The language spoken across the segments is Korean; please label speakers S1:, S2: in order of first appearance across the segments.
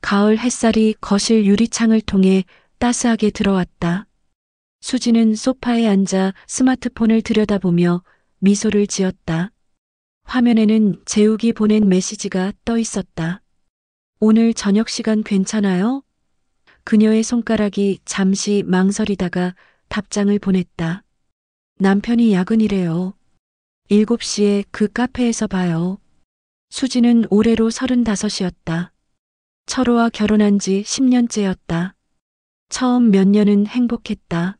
S1: 가을 햇살이 거실 유리창을 통해 따스하게 들어왔다. 수지는 소파에 앉아 스마트폰을 들여다보며 미소를 지었다. 화면에는 재욱이 보낸 메시지가 떠 있었다. 오늘 저녁 시간 괜찮아요? 그녀의 손가락이 잠시 망설이다가 답장을 보냈다. 남편이 야근이래요. 7시에 그 카페에서 봐요. 수지는 올해로 35이었다. 철호와 결혼한 지 10년째였다. 처음 몇 년은 행복했다.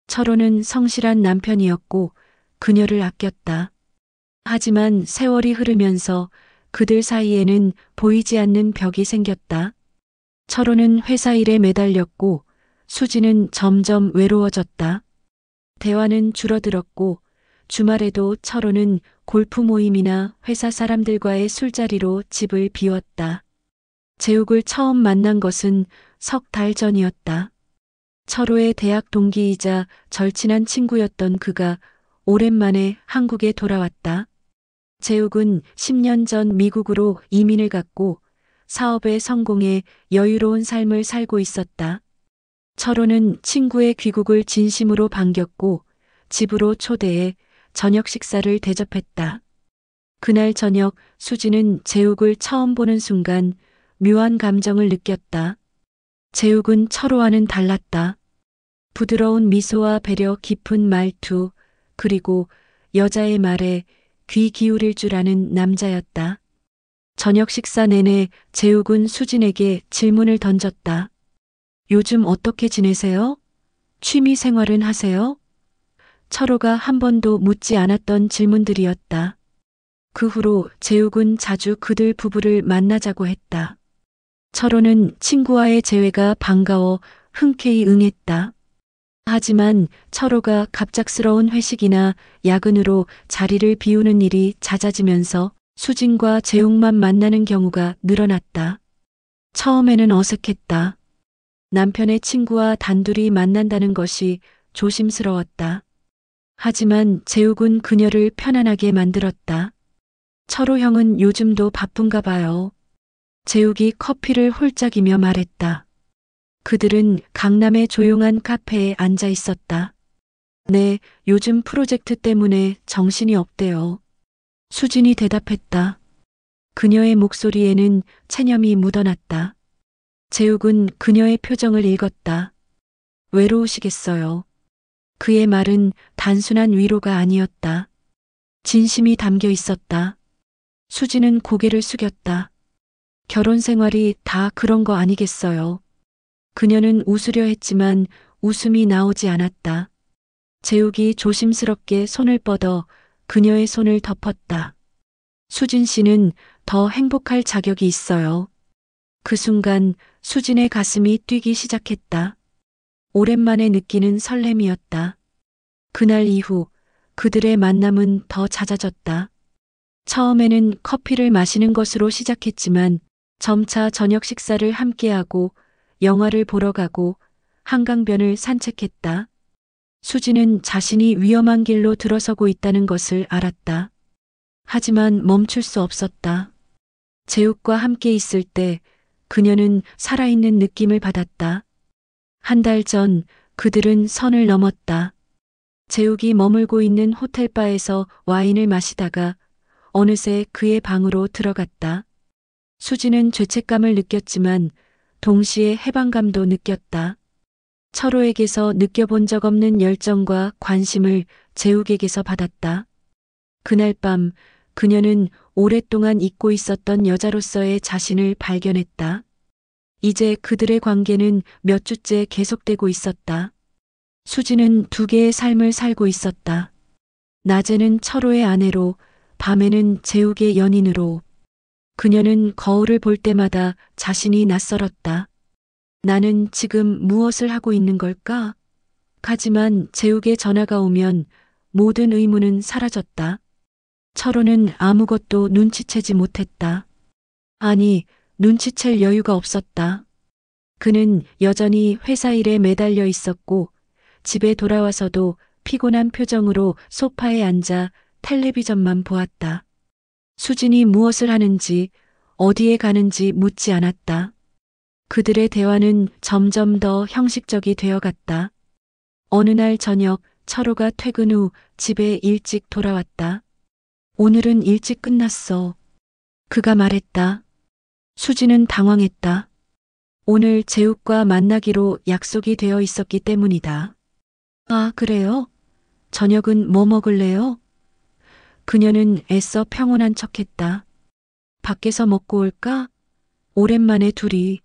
S1: 철호는 성실한 남편이었고 그녀를 아꼈다. 하지만 세월이 흐르면서 그들 사이에는 보이지 않는 벽이 생겼다. 철호는 회사 일에 매달렸고 수지는 점점 외로워졌다. 대화는 줄어들었고 주말에도 철호는 골프 모임이나 회사 사람들과의 술자리로 집을 비웠다. 재욱을 처음 만난 것은 석 달 전이었다. 철호의 대학 동기이자 절친한 친구였던 그가 오랜만에 한국에 돌아왔다. 재욱은 10년 전 미국으로 이민을 갔고 사업에 성공해 여유로운 삶을 살고 있었다. 철호는 친구의 귀국을 진심으로 반겼고 집으로 초대해 저녁 식사를 대접했다. 그날 저녁 수지는 재욱을 처음 보는 순간 묘한 감정을 느꼈다. 재욱은 철호와는 달랐다. 부드러운 미소와 배려 깊은 말투, 그리고 여자의 말에 귀 기울일 줄 아는 남자였다. 저녁 식사 내내 재욱은 수진에게 질문을 던졌다. 요즘 어떻게 지내세요? 취미 생활은 하세요? 철호가 한 번도 묻지 않았던 질문들이었다. 그 후로 재욱은 자주 그들 부부를 만나자고 했다. 철호는 친구와의 재회가 반가워 흔쾌히 응했다. 하지만 철호가 갑작스러운 회식이나 야근으로 자리를 비우는 일이 잦아지면서 수진과 재욱만 만나는 경우가 늘어났다. 처음에는 어색했다. 남편의 친구와 단둘이 만난다는 것이 조심스러웠다. 하지만 재욱은 그녀를 편안하게 만들었다. 철호 형은 요즘도 바쁜가 봐요. 재욱이 커피를 홀짝이며 말했다. 그들은 강남의 조용한 카페에 앉아 있었다. 네, 요즘 프로젝트 때문에 정신이 없대요. 수진이 대답했다. 그녀의 목소리에는 체념이 묻어났다. 재욱은 그녀의 표정을 읽었다. 외로우시겠어요. 그의 말은 단순한 위로가 아니었다. 진심이 담겨 있었다. 수지는 고개를 숙였다. 결혼 생활이 다 그런 거 아니겠어요. 그녀는 웃으려 했지만 웃음이 나오지 않았다. 재욱이 조심스럽게 손을 뻗어 그녀의 손을 덮었다. 수진 씨는 더 행복할 자격이 있어요. 그 순간 수진의 가슴이 뛰기 시작했다. 오랜만에 느끼는 설렘이었다. 그날 이후 그들의 만남은 더 잦아졌다. 처음에는 커피를 마시는 것으로 시작했지만 점차 저녁 식사를 함께하고 영화를 보러 가고 한강변을 산책했다. 수지는 자신이 위험한 길로 들어서고 있다는 것을 알았다. 하지만 멈출 수 없었다. 재욱과 함께 있을 때 그녀는 살아있는 느낌을 받았다. 한 달 전 그들은 선을 넘었다. 재욱이 머물고 있는 호텔바에서 와인을 마시다가 어느새 그의 방으로 들어갔다. 수지는 죄책감을 느꼈지만 동시에 해방감도 느꼈다. 철호에게서 느껴본 적 없는 열정과 관심을 재욱에게서 받았다. 그날 밤 그녀는 오랫동안 잊고 있었던 여자로서의 자신을 발견했다. 이제 그들의 관계는 몇 주째 계속되고 있었다. 수지는 두 개의 삶을 살고 있었다. 낮에는 철호의 아내로, 밤에는 재욱의 연인으로. 그녀는 거울을 볼 때마다 자신이 낯설었다. 나는 지금 무엇을 하고 있는 걸까? 하지만 재욱의 전화가 오면 모든 의문은 사라졌다. 철호는 아무것도 눈치채지 못했다. 아니, 눈치챌 여유가 없었다. 그는 여전히 회사 일에 매달려 있었고 집에 돌아와서도 피곤한 표정으로 소파에 앉아 텔레비전만 보았다. 수진이 무엇을 하는지, 어디에 가는지 묻지 않았다. 그들의 대화는 점점 더 형식적이 되어갔다. 어느 날 저녁 철호가 퇴근 후 집에 일찍 돌아왔다. 오늘은 일찍 끝났어. 그가 말했다. 수지는 당황했다. 오늘 재욱과 만나기로 약속이 되어 있었기 때문이다. 아, 그래요? 저녁은 뭐 먹을래요? 그녀는 애써 평온한 척했다. 밖에서 먹고 올까? 오랜만에 둘이.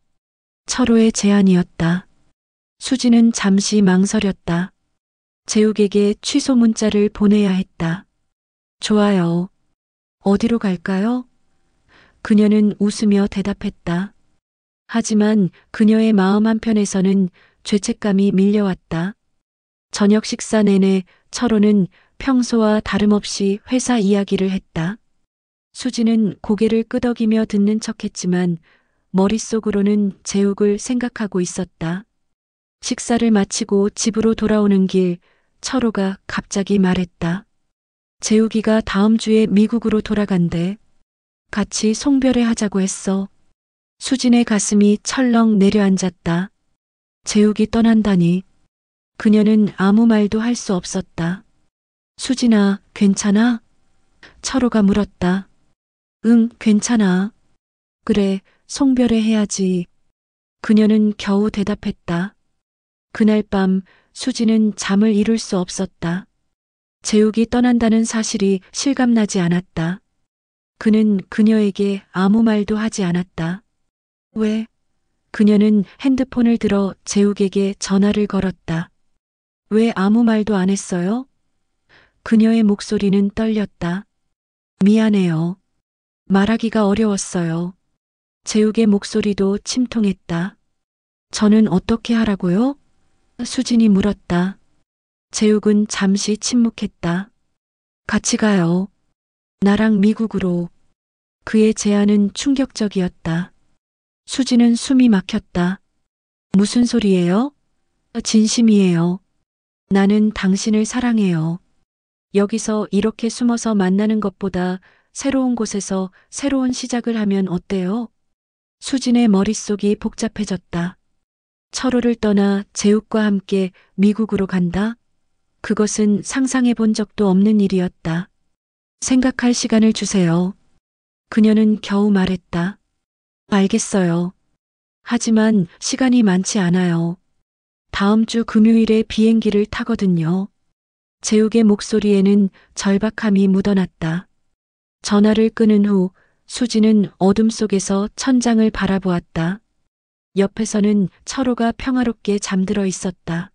S1: 철호의 제안이었다. 수지는 잠시 망설였다. 재욱에게 취소 문자를 보내야 했다. 좋아요. 어디로 갈까요? 그녀는 웃으며 대답했다. 하지만 그녀의 마음 한편에서는 죄책감이 밀려왔다. 저녁 식사 내내 철호는 평소와 다름없이 회사 이야기를 했다. 수지는 고개를 끄덕이며 듣는 척했지만 머릿속으로는 재욱을 생각하고 있었다. 식사를 마치고 집으로 돌아오는 길 철호가 갑자기 말했다. 재욱이가 다음 주에 미국으로 돌아간대. 같이 송별회 하자고 했어. 수진의 가슴이 철렁 내려앉았다. 재욱이 떠난다니. 그녀는 아무 말도 할 수 없었다. 수진아, 괜찮아? 철호가 물었다. 응, 괜찮아. 그래, 송별회 해야지. 그녀는 겨우 대답했다. 그날 밤 수지는 잠을 이룰 수 없었다. 재욱이 떠난다는 사실이 실감나지 않았다. 그는 그녀에게 아무 말도 하지 않았다. 왜? 그녀는 핸드폰을 들어 재욱에게 전화를 걸었다. 왜 아무 말도 안 했어요? 그녀의 목소리는 떨렸다. 미안해요. 말하기가 어려웠어요. 재욱의 목소리도 침통했다. 저는 어떻게 하라고요? 수진이 물었다. 재욱은 잠시 침묵했다. 같이 가요. 나랑 미국으로. 그의 제안은 충격적이었다. 수지는 숨이 막혔다. 무슨 소리예요? 진심이에요. 나는 당신을 사랑해요. 여기서 이렇게 숨어서 만나는 것보다 새로운 곳에서 새로운 시작을 하면 어때요? 수진의 머릿속이 복잡해졌다. 철호를 떠나 재욱과 함께 미국으로 간다? 그것은 상상해 본 적도 없는 일이었다. 생각할 시간을 주세요. 그녀는 겨우 말했다. 알겠어요. 하지만 시간이 많지 않아요. 다음 주 금요일에 비행기를 타거든요. 재욱의 목소리에는 절박함이 묻어났다. 전화를 끊은 후 수지는 어둠 속에서 천장을 바라보았다. 옆에서는 철호가 평화롭게 잠들어 있었다.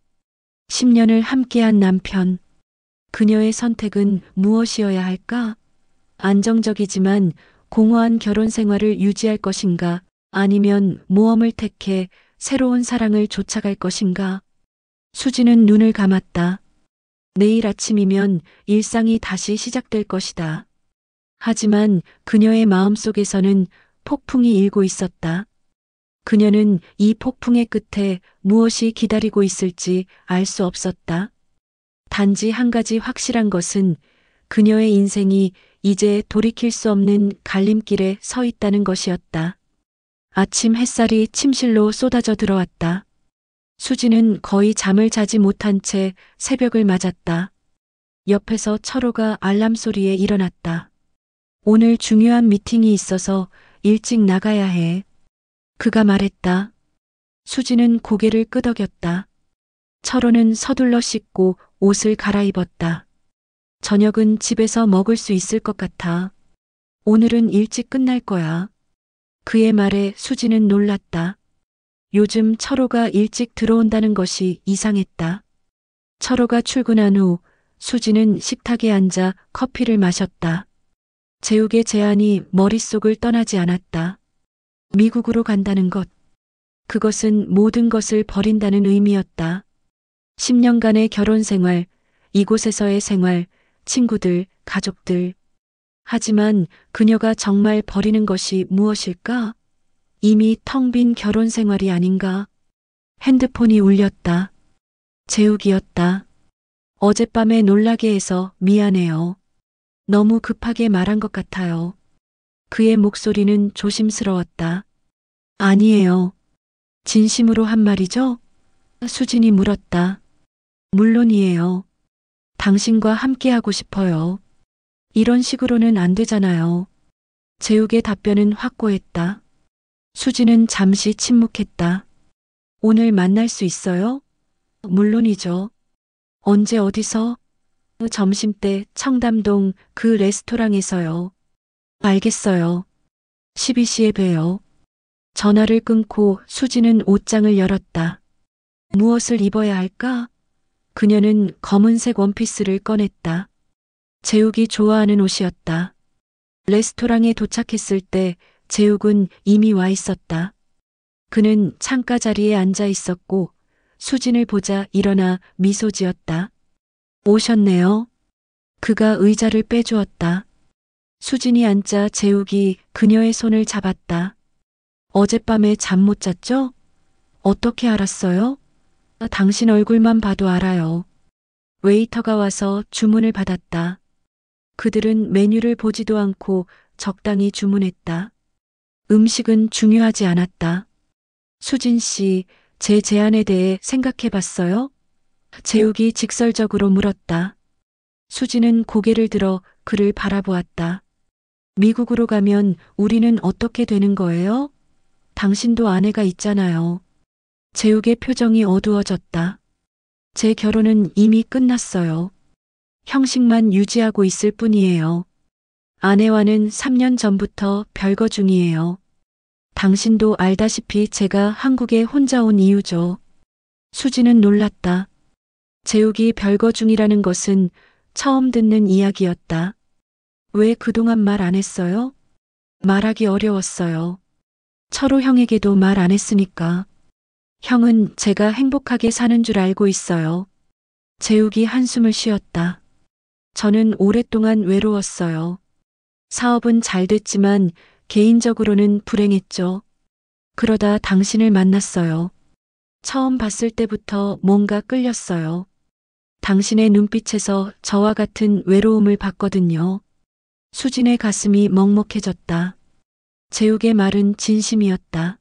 S1: 10년을 함께한 남편. 그녀의 선택은 무엇이어야 할까? 안정적이지만 공허한 결혼 생활을 유지할 것인가? 아니면 모험을 택해 새로운 사랑을 쫓아갈 것인가? 수지는 눈을 감았다. 내일 아침이면 일상이 다시 시작될 것이다. 하지만 그녀의 마음속에서는 폭풍이 일고 있었다. 그녀는 이 폭풍의 끝에 무엇이 기다리고 있을지 알 수 없었다. 단지 한 가지 확실한 것은 그녀의 인생이 이제 돌이킬 수 없는 갈림길에 서 있다는 것이었다. 아침 햇살이 침실로 쏟아져 들어왔다. 수지는 거의 잠을 자지 못한 채 새벽을 맞았다. 옆에서 철호가 알람 소리에 일어났다. 오늘 중요한 미팅이 있어서 일찍 나가야 해. 그가 말했다. 수지는 고개를 끄덕였다. 철호는 서둘러 씻고 옷을 갈아입었다. 저녁은 집에서 먹을 수 있을 것 같아. 오늘은 일찍 끝날 거야. 그의 말에 수지는 놀랐다. 요즘 철호가 일찍 들어온다는 것이 이상했다. 철호가 출근한 후 수지는 식탁에 앉아 커피를 마셨다. 재욱의 제안이 머릿속을 떠나지 않았다. 미국으로 간다는 것. 그것은 모든 것을 버린다는 의미였다. 10년간의 결혼 생활, 이곳에서의 생활, 친구들, 가족들. 하지만 그녀가 정말 버리는 것이 무엇일까? 이미 텅 빈 결혼 생활이 아닌가? 핸드폰이 울렸다. 재욱이었다. 어젯밤에 놀라게 해서 미안해요. 너무 급하게 말한 것 같아요. 그의 목소리는 조심스러웠다. 아니에요. 진심으로 한 말이죠? 수진이 물었다. 물론이에요. 당신과 함께하고 싶어요. 이런 식으로는 안 되잖아요. 재욱의 답변은 확고했다. 수진은 잠시 침묵했다. 오늘 만날 수 있어요? 물론이죠. 언제 어디서? 점심때 청담동 그 레스토랑에서요. 알겠어요. 12시에 봬요. 전화를 끊고 수진은 옷장을 열었다. 무엇을 입어야 할까? 그녀는 검은색 원피스를 꺼냈다. 재욱이 좋아하는 옷이었다. 레스토랑에 도착했을 때 재욱은 이미 와 있었다. 그는 창가 자리에 앉아 있었고 수진을 보자 일어나 미소 지었다. 오셨네요. 그가 의자를 빼주었다. 수진이 앉자 재욱이 그녀의 손을 잡았다. 어젯밤에 잠 못 잤죠? 어떻게 알았어요? 당신 얼굴만 봐도 알아요. 웨이터가 와서 주문을 받았다. 그들은 메뉴를 보지도 않고 적당히 주문했다. 음식은 중요하지 않았다. 수진 씨, 제 제안에 대해 생각해 봤어요? 재욱이 직설적으로 물었다. 수진은 고개를 들어 그를 바라보았다. 미국으로 가면 우리는 어떻게 되는 거예요? 당신도 아내가 있잖아요. 재욱의 표정이 어두워졌다. 제 결혼은 이미 끝났어요. 형식만 유지하고 있을 뿐이에요. 아내와는 3년 전부터 별거 중이에요. 당신도 알다시피 제가 한국에 혼자 온 이유죠. 수지는 놀랐다. 재욱이 별거 중이라는 것은 처음 듣는 이야기였다. 왜 그동안 말 안 했어요? 말하기 어려웠어요. 철호 형에게도 말 안 했으니까. 형은 제가 행복하게 사는 줄 알고 있어요. 재욱이 한숨을 쉬었다. 저는 오랫동안 외로웠어요. 사업은 잘 됐지만 개인적으로는 불행했죠. 그러다 당신을 만났어요. 처음 봤을 때부터 뭔가 끌렸어요. 당신의 눈빛에서 저와 같은 외로움을 봤거든요. 수진의 가슴이 먹먹해졌다. 재욱의 말은 진심이었다.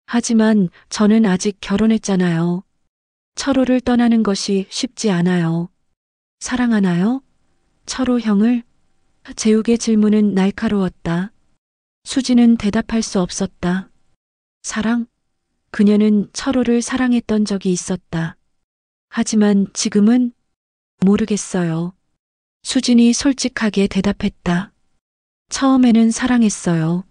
S1: 하지만 저는 아직 결혼했잖아요. 철호를 떠나는 것이 쉽지 않아요. 사랑하나요? 철호 형을? 재욱의 질문은 날카로웠다. 수지는 대답할 수 없었다. 사랑? 그녀는 철호를 사랑했던 적이 있었다. 하지만 지금은 모르겠어요. 수진이 솔직하게 대답했다. 처음에는 사랑했어요.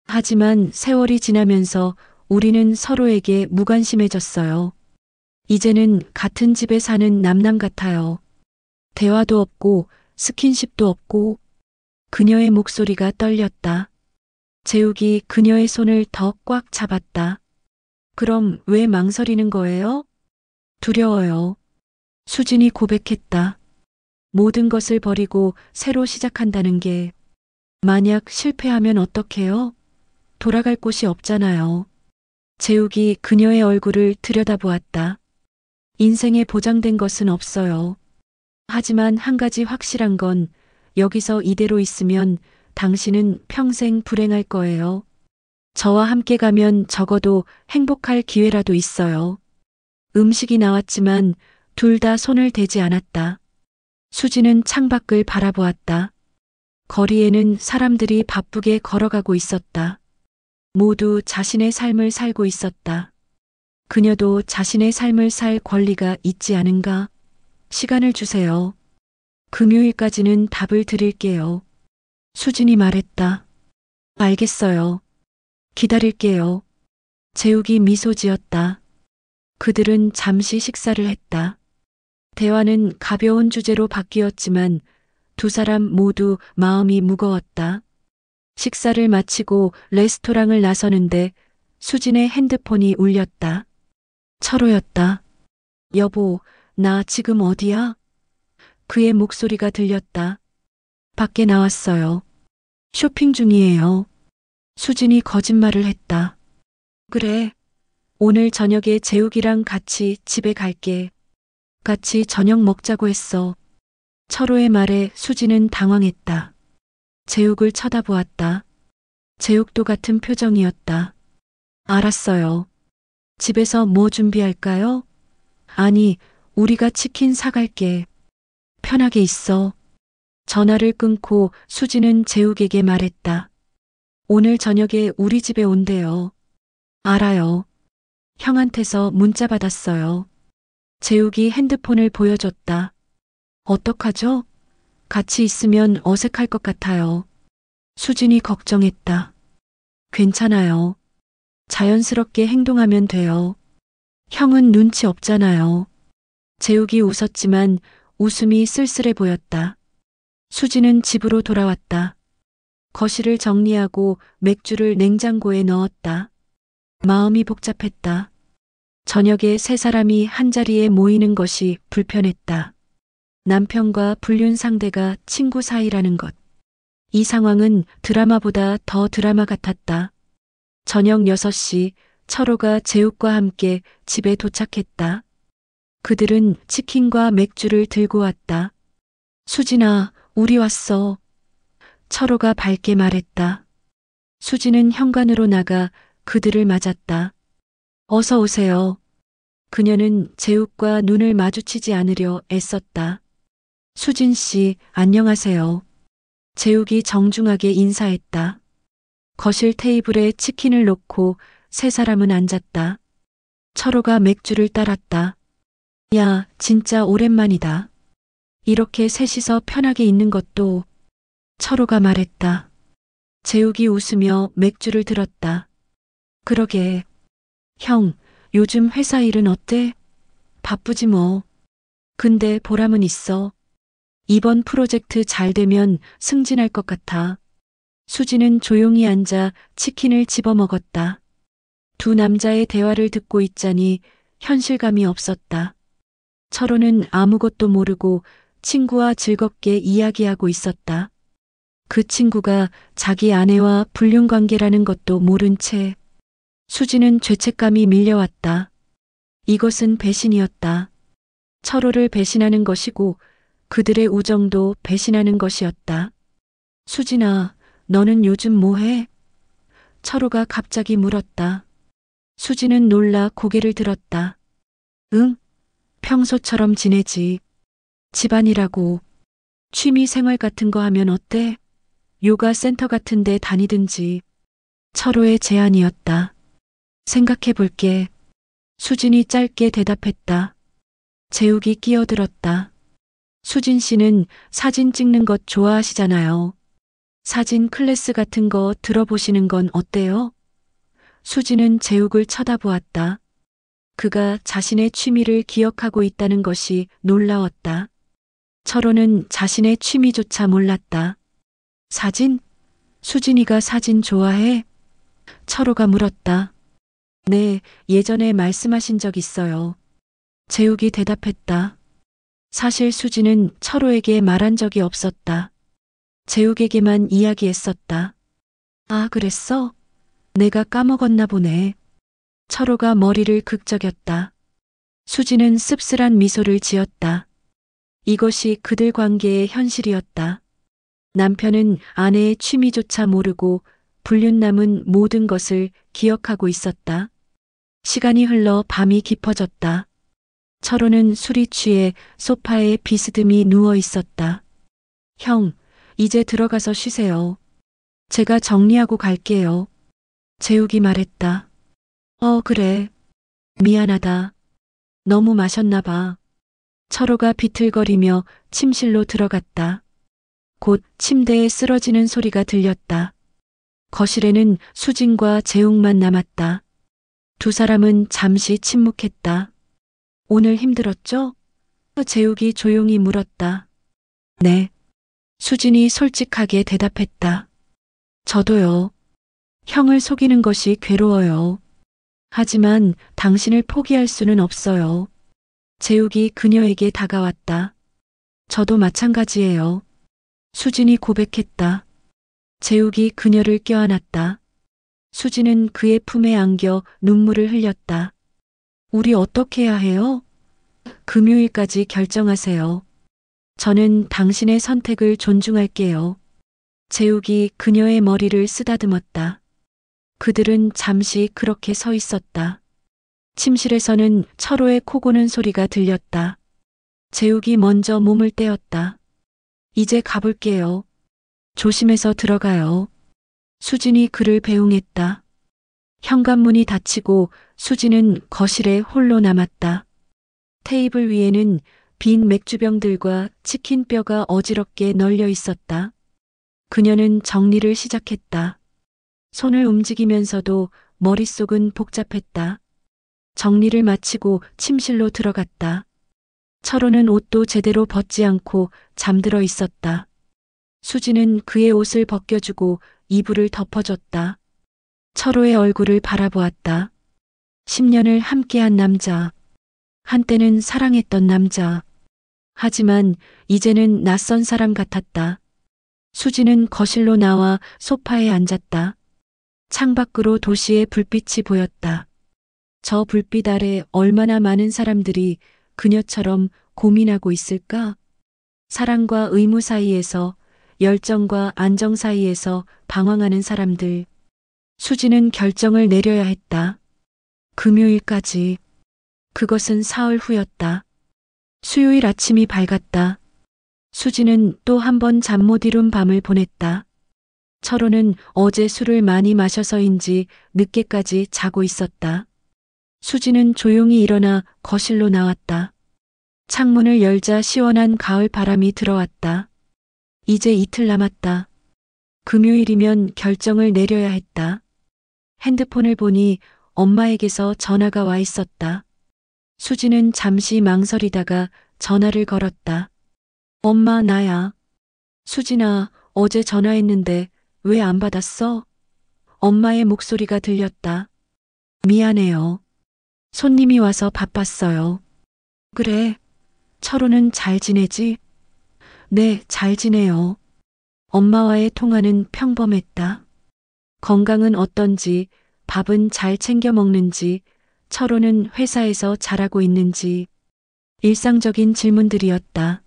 S1: 하지만 세월이 지나면서 우리는 서로에게 무관심해졌어요. 이제는 같은 집에 사는 남남 같아요. 대화도 없고 스킨십도 없고. 그녀의 목소리가 떨렸다. 재욱이 그녀의 손을 더 꽉 잡았다. 그럼 왜 망설이는 거예요? 두려워요. 수진이 고백했다. 모든 것을 버리고 새로 시작한다는 게 만약 실패하면 어떡해요? 돌아갈 곳이 없잖아요. 재욱이 그녀의 얼굴을 들여다보았다. 인생에 보장된 것은 없어요. 하지만 한 가지 확실한 건 여기서 이대로 있으면 당신은 평생 불행할 거예요. 저와 함께 가면 적어도 행복할 기회라도 있어요. 음식이 나왔지만 둘 다 손을 대지 않았다. 수지는 창밖을 바라보았다. 거리에는 사람들이 바쁘게 걸어가고 있었다. 모두 자신의 삶을 살고 있었다. 그녀도 자신의 삶을 살 권리가 있지 않은가? 시간을 주세요. 금요일까지는 답을 드릴게요. 수진이 말했다. 알겠어요. 기다릴게요. 재욱이 미소 지었다. 그들은 잠시 식사를 했다. 대화는 가벼운 주제로 바뀌었지만 두 사람 모두 마음이 무거웠다. 식사를 마치고 레스토랑을 나서는데 수진의 핸드폰이 울렸다. 철호였다. 여보, 나 지금 어디야? 그의 목소리가 들렸다. 밖에 나왔어요. 쇼핑 중이에요. 수진이 거짓말을 했다. 그래. 오늘 저녁에 재욱이랑 같이 집에 갈게. 같이 저녁 먹자고 했어. 철호의 말에 수진은 당황했다. 재욱을 쳐다보았다. 재욱도 같은 표정이었다. 알았어요. 집에서 뭐 준비할까요? 아니, 우리가 치킨 사갈게. 편하게 있어. 전화를 끊고 수지는 재욱에게 말했다. 오늘 저녁에 우리 집에 온대요. 알아요. 형한테서 문자 받았어요. 재욱이 핸드폰을 보여줬다. 어떡하죠? 같이 있으면 어색할 것 같아요. 수진이 걱정했다. 괜찮아요. 자연스럽게 행동하면 돼요. 형은 눈치 없잖아요. 재욱이 웃었지만 웃음이 쓸쓸해 보였다. 수지는 집으로 돌아왔다. 거실을 정리하고 맥주를 냉장고에 넣었다. 마음이 복잡했다. 저녁에 세 사람이 한자리에 모이는 것이 불편했다. 남편과 불륜 상대가 친구 사이라는 것. 이 상황은 드라마보다 더 드라마 같았다. 저녁 6시 철호가 재욱과 함께 집에 도착했다. 그들은 치킨과 맥주를 들고 왔다. 수진아, 우리 왔어. 철호가 밝게 말했다. 수진은 현관으로 나가 그들을 맞았다. 어서 오세요. 그녀는 재욱과 눈을 마주치지 않으려 애썼다. 수진 씨, 안녕하세요. 재욱이 정중하게 인사했다. 거실 테이블에 치킨을 놓고 세 사람은 앉았다. 철호가 맥주를 따랐다. 야, 진짜 오랜만이다. 이렇게 셋이서 편하게 있는 것도. 철호가 말했다. 재욱이 웃으며 맥주를 들었다. 그러게. 형, 요즘 회사 일은 어때? 바쁘지 뭐. 근데 보람은 있어. 이번 프로젝트 잘 되면 승진할 것 같아. 수지는 조용히 앉아 치킨을 집어 먹었다. 두 남자의 대화를 듣고 있자니 현실감이 없었다. 철호는 아무것도 모르고 친구와 즐겁게 이야기하고 있었다. 그 친구가 자기 아내와 불륜 관계라는 것도 모른 채. 수지는 죄책감이 밀려왔다. 이것은 배신이었다. 철호를 배신하는 것이고 그들의 우정도 배신하는 것이었다. 수진아, 너는 요즘 뭐해? 철호가 갑자기 물었다. 수지는 놀라 고개를 들었다. 응? 평소처럼 지내지. 집안이라고. 취미 생활 같은 거 하면 어때? 요가 센터 같은 데 다니든지. 철호의 제안이었다. 생각해 볼게. 수진이 짧게 대답했다. 재욱이 끼어들었다. 수진 씨는 사진 찍는 것 좋아하시잖아요. 사진 클래스 같은 거 들어보시는 건 어때요? 수진은 재욱을 쳐다보았다. 그가 자신의 취미를 기억하고 있다는 것이 놀라웠다. 철호는 자신의 취미조차 몰랐다. 사진? 수진이가 사진 좋아해? 철호가 물었다. 네, 예전에 말씀하신 적 있어요. 재욱이 대답했다. 사실 수지는 철호에게 말한 적이 없었다. 재욱에게만 이야기했었다. 아, 그랬어? 내가 까먹었나 보네. 철호가 머리를 극적였다. 수지는 씁쓸한 미소를 지었다. 이것이 그들 관계의 현실이었다. 남편은 아내의 취미조차 모르고 불륜 남은 모든 것을 기억하고 있었다. 시간이 흘러 밤이 깊어졌다. 철호는 술이 취해 소파에 비스듬히 누워 있었다. 형, 이제 들어가서 쉬세요. 제가 정리하고 갈게요. 재욱이 말했다. 그래. 미안하다. 너무 마셨나 봐. 철호가 비틀거리며 침실로 들어갔다. 곧 침대에 쓰러지는 소리가 들렸다. 거실에는 수진과 재욱만 남았다. 두 사람은 잠시 침묵했다. 오늘 힘들었죠? 재욱이 조용히 물었다. 네. 수진이 솔직하게 대답했다. 저도요. 형을 속이는 것이 괴로워요. 하지만 당신을 포기할 수는 없어요. 재욱이 그녀에게 다가왔다. 저도 마찬가지예요. 수진이 고백했다. 재욱이 그녀를 껴안았다. 수진은 그의 품에 안겨 눈물을 흘렸다. 우리 어떻게 해야 해요? 금요일까지 결정하세요. 저는 당신의 선택을 존중할게요. 재욱이 그녀의 머리를 쓰다듬었다. 그들은 잠시 그렇게 서 있었다. 침실에서는 철호의 코 고는 소리가 들렸다. 재욱이 먼저 몸을 떼었다. 이제 가볼게요. 조심해서 들어가요. 수진이 그를 배웅했다. 현관문이 닫히고 수진은 거실에 홀로 남았다. 테이블 위에는 빈 맥주병들과 치킨뼈가 어지럽게 널려 있었다. 그녀는 정리를 시작했다. 손을 움직이면서도 머릿속은 복잡했다. 정리를 마치고 침실로 들어갔다. 철호는 옷도 제대로 벗지 않고 잠들어 있었다. 수진은 그의 옷을 벗겨주고 이불을 덮어줬다. 철호의 얼굴을 바라보았다. 10년을 함께한 남자. 한때는 사랑했던 남자. 하지만 이제는 낯선 사람 같았다. 수진은 거실로 나와 소파에 앉았다. 창밖으로 도시의 불빛이 보였다. 저 불빛 아래 얼마나 많은 사람들이 그녀처럼 고민하고 있을까? 사랑과 의무 사이에서, 열정과 안정 사이에서 방황하는 사람들. 수지는 결정을 내려야 했다. 금요일까지. 그것은 사흘 후였다. 수요일 아침이 밝았다. 수지는 또 한 번 잠 못 이룬 밤을 보냈다. 철호는 어제 술을 많이 마셔서인지 늦게까지 자고 있었다. 수지는 조용히 일어나 거실로 나왔다. 창문을 열자 시원한 가을 바람이 들어왔다. 이제 이틀 남았다. 금요일이면 결정을 내려야 했다. 핸드폰을 보니 엄마에게서 전화가 와 있었다. 수지는 잠시 망설이다가 전화를 걸었다. 엄마, 나야. 수진아, 어제 전화했는데 왜 안 받았어? 엄마의 목소리가 들렸다. 미안해요. 손님이 와서 바빴어요. 그래. 철호는 잘 지내지? 네, 잘 지내요. 엄마와의 통화는 평범했다. 건강은 어떤지, 밥은 잘 챙겨 먹는지, 철호는 회사에서 잘하고 있는지, 일상적인 질문들이었다.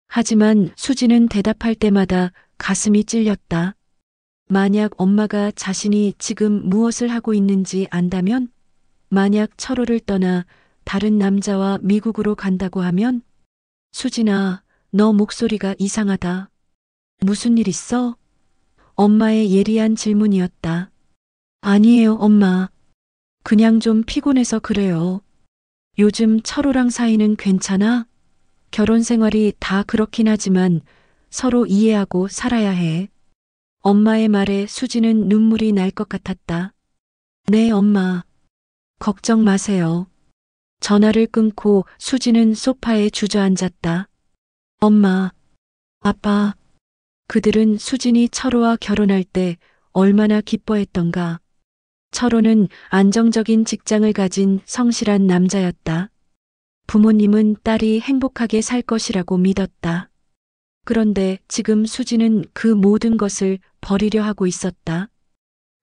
S1: 하지만 수지는 대답할 때마다 가슴이 찔렸다. 만약 엄마가 자신이 지금 무엇을 하고 있는지 안다면? 만약 철호를 떠나 다른 남자와 미국으로 간다고 하면? 수진아, 너 목소리가 이상하다. 무슨 일 있어? 엄마의 예리한 질문이었다. 아니에요, 엄마. 그냥 좀 피곤해서 그래요. 요즘 철호랑 사이는 괜찮아? 결혼 생활이 다 그렇긴 하지만 서로 이해하고 살아야 해. 엄마의 말에 수지는 눈물이 날 것 같았다. 네, 엄마. 걱정 마세요. 전화를 끊고 수지는 소파에 주저앉았다. 엄마, 아빠. 그들은 수진이 철호와 결혼할 때 얼마나 기뻐했던가. 철호는 안정적인 직장을 가진 성실한 남자였다. 부모님은 딸이 행복하게 살 것이라고 믿었다. 그런데 지금 수지는 그 모든 것을 버리려 하고 있었다.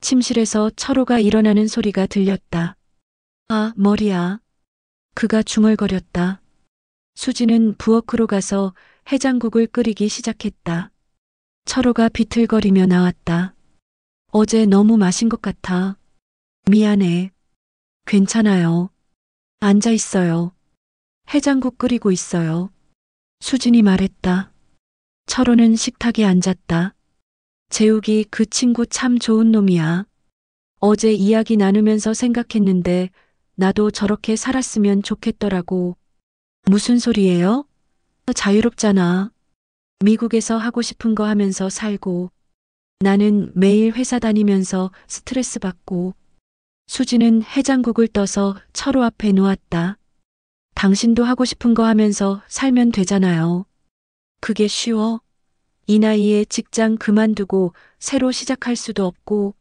S1: 침실에서 철호가 일어나는 소리가 들렸다. 아, 머리야. 그가 중얼거렸다. 수지는 부엌으로 가서 해장국을 끓이기 시작했다. 철호가 비틀거리며 나왔다. 어제 너무 마신 것 같아. 미안해. 괜찮아요. 앉아 있어요. 해장국 끓이고 있어요. 수진이 말했다. 철호는 식탁에 앉았다. 재욱이 그 친구 참 좋은 놈이야. 어제 이야기 나누면서 생각했는데 나도 저렇게 살았으면 좋겠더라고. 무슨 소리예요? 자유롭잖아. 미국에서 하고 싶은 거 하면서 살고. 나는 매일 회사 다니면서 스트레스 받고. 수지는 해장국을 떠서 철호 앞에 놓았다. 당신도 하고 싶은 거 하면서 살면 되잖아요. 그게 쉬워? 이 나이에 직장 그만두고 새로 시작할 수도 없고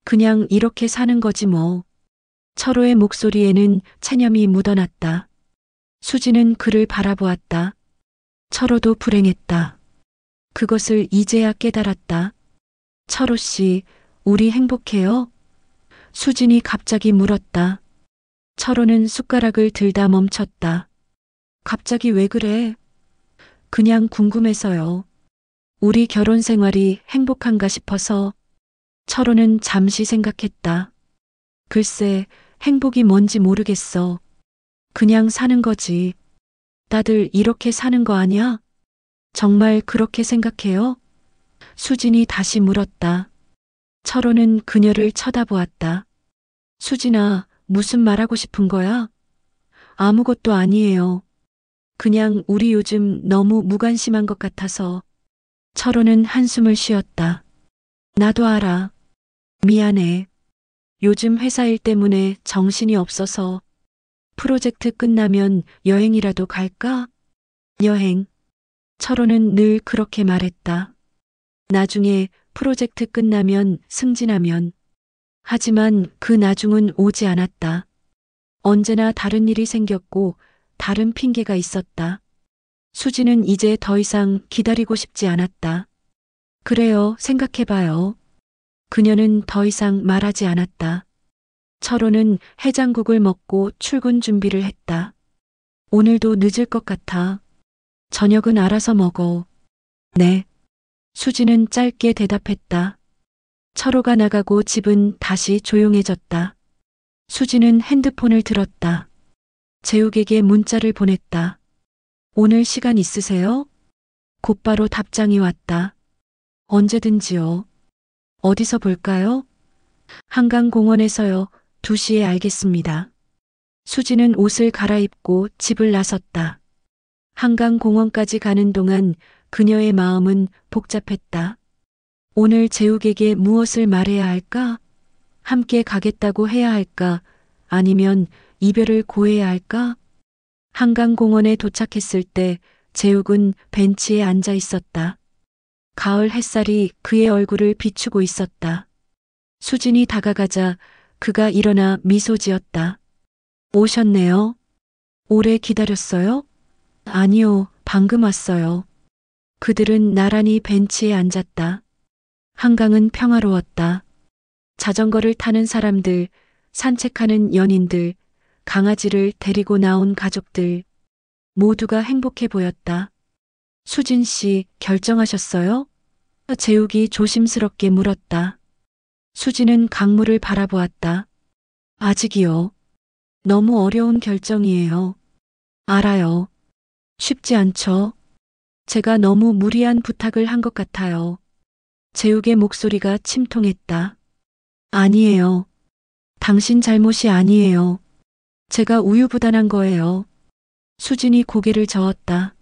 S1: 그냥 이렇게 사는 거지 뭐. 철호의 목소리에는 체념이 묻어났다. 수지는 그를 바라보았다. 철호도 불행했다. 그것을 이제야 깨달았다. 철호 씨, 우리 행복해요? 수진이 갑자기 물었다. 철호는 숟가락을 들다 멈췄다. 갑자기 왜 그래? 그냥 궁금해서요. 우리 결혼 생활이 행복한가 싶어서. 철호는 잠시 생각했다. 글쎄, 행복이 뭔지 모르겠어. 그냥 사는 거지. 다들 이렇게 사는 거 아니야? 정말 그렇게 생각해요? 수진이 다시 물었다. 철호는 그녀를 쳐다보았다. 수진아, 무슨 말하고 싶은 거야? 아무것도 아니에요. 그냥 우리 요즘 너무 무관심한 것 같아서. 철호는 한숨을 쉬었다. 나도 알아. 미안해. 요즘 회사 일 때문에 정신이 없어서. 프로젝트 끝나면 여행이라도 갈까? 여행. 철호는 늘 그렇게 말했다. 나중에 프로젝트 끝나면 승진하면. 하지만 그 나중은 오지 않았다. 언제나 다른 일이 생겼고 다른 핑계가 있었다. 수지는 이제 더 이상 기다리고 싶지 않았다. 그래요, 생각해봐요. 그녀는 더 이상 말하지 않았다. 철호는 해장국을 먹고 출근 준비를 했다. 오늘도 늦을 것 같아. 저녁은 알아서 먹어. 네. 수지는 짧게 대답했다. 철호가 나가고 집은 다시 조용해졌다. 수지는 핸드폰을 들었다. 재욱에게 문자를 보냈다. 오늘 시간 있으세요? 곧바로 답장이 왔다. 언제든지요. 어디서 볼까요? 한강공원에서요. 2시에 알겠습니다. 수지는 옷을 갈아입고 집을 나섰다. 한강공원까지 가는 동안 그녀의 마음은 복잡했다. 오늘 재욱에게 무엇을 말해야 할까? 함께 가겠다고 해야 할까? 아니면 이별을 고해야 할까? 한강공원에 도착했을 때 재욱은 벤치에 앉아 있었다. 가을 햇살이 그의 얼굴을 비추고 있었다. 수진이 다가가자 그가 일어나 미소 지었다. 오셨네요. 오래 기다렸어요? 아니요, 방금 왔어요. 그들은 나란히 벤치에 앉았다. 한강은 평화로웠다. 자전거를 타는 사람들, 산책하는 연인들, 강아지를 데리고 나온 가족들, 모두가 행복해 보였다. 수진 씨, 결정하셨어요? 재욱이 조심스럽게 물었다. 수진은 강물을 바라보았다. 아직이요. 너무 어려운 결정이에요. 알아요. 쉽지 않죠. 제가 너무 무리한 부탁을 한 것 같아요. 재욱의 목소리가 침통했다. 아니에요. 당신 잘못이 아니에요. 제가 우유부단한 거예요. 수진이 고개를 저었다.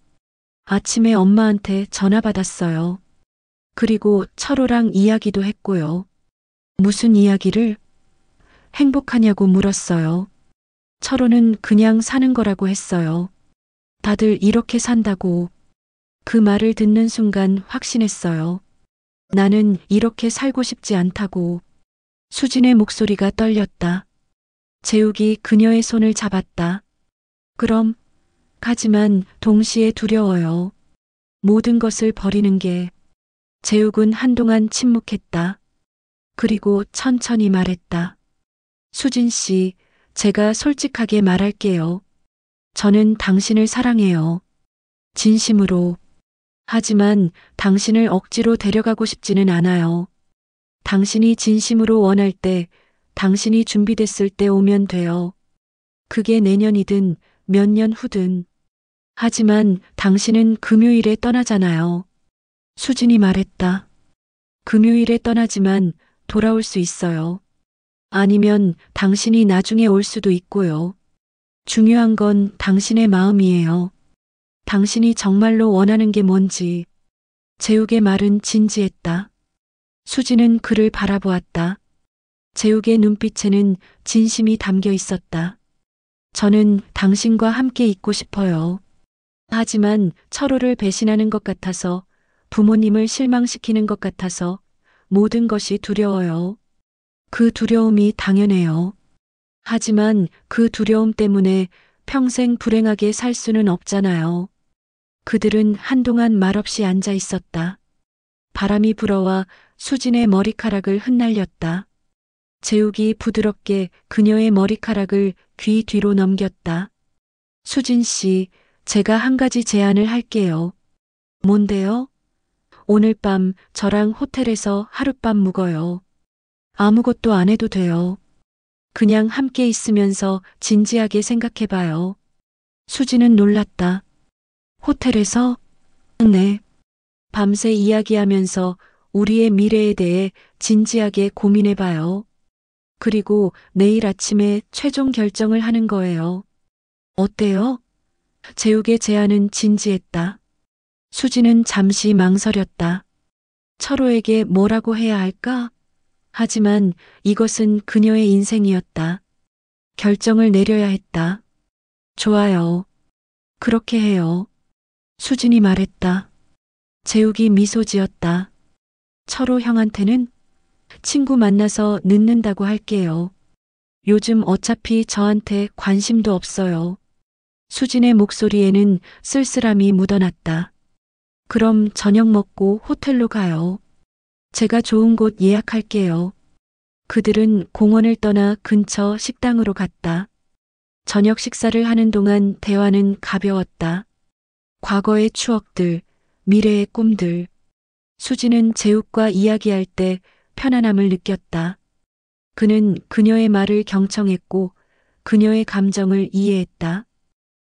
S1: 아침에 엄마한테 전화 받았어요. 그리고 철호랑 이야기도 했고요. 무슨 이야기를? 행복하냐고 물었어요. 철호는 그냥 사는 거라고 했어요. 다들 이렇게 산다고. 그 말을 듣는 순간 확신했어요. 나는 이렇게 살고 싶지 않다고. 수진의 목소리가 떨렸다. 재욱이 그녀의 손을 잡았다. 그럼, 하지만 동시에 두려워요. 모든 것을 버리는 게. 재욱은 한동안 침묵했다. 그리고 천천히 말했다. 수진 씨, 제가 솔직하게 말할게요. 저는 당신을 사랑해요. 진심으로. 하지만 당신을 억지로 데려가고 싶지는 않아요. 당신이 진심으로 원할 때, 당신이 준비됐을 때 오면 돼요. 그게 내년이든 몇 년 후든. 하지만 당신은 금요일에 떠나잖아요. 수진이 말했다. 금요일에 떠나지만 돌아올 수 있어요. 아니면 당신이 나중에 올 수도 있고요. 중요한 건 당신의 마음이에요. 당신이 정말로 원하는 게 뭔지. 재욱의 말은 진지했다. 수지는 그를 바라보았다. 재욱의 눈빛에는 진심이 담겨 있었다. 저는 당신과 함께 있고 싶어요. 하지만 철호를 배신하는 것 같아서, 부모님을 실망시키는 것 같아서 모든 것이 두려워요. 그 두려움이 당연해요. 하지만 그 두려움 때문에 평생 불행하게 살 수는 없잖아요. 그들은 한동안 말없이 앉아 있었다. 바람이 불어와 수진의 머리카락을 흩날렸다. 재욱이 부드럽게 그녀의 머리카락을 귀 뒤로 넘겼다. 수진 씨, 제가 한 가지 제안을 할게요. 뭔데요? 오늘 밤 저랑 호텔에서 하룻밤 묵어요. 아무것도 안 해도 돼요. 그냥 함께 있으면서 진지하게 생각해봐요. 수지는 놀랐다. 호텔에서? 네. 밤새 이야기하면서 우리의 미래에 대해 진지하게 고민해봐요. 그리고 내일 아침에 최종 결정을 하는 거예요. 어때요? 재욱의 제안은 진지했다. 수지는 잠시 망설였다. 철호에게 뭐라고 해야 할까? 하지만 이것은 그녀의 인생이었다. 결정을 내려야 했다. 좋아요. 그렇게 해요. 수진이 말했다. 재욱이 미소 지었다. 철호 형한테는 친구 만나서 늦는다고 할게요. 요즘 어차피 저한테 관심도 없어요. 수진의 목소리에는 쓸쓸함이 묻어났다. 그럼 저녁 먹고 호텔로 가요. 제가 좋은 곳 예약할게요. 그들은 공원을 떠나 근처 식당으로 갔다. 저녁 식사를 하는 동안 대화는 가벼웠다. 과거의 추억들, 미래의 꿈들. 수지는 재욱과 이야기할 때 편안함을 느꼈다. 그는 그녀의 말을 경청했고 그녀의 감정을 이해했다.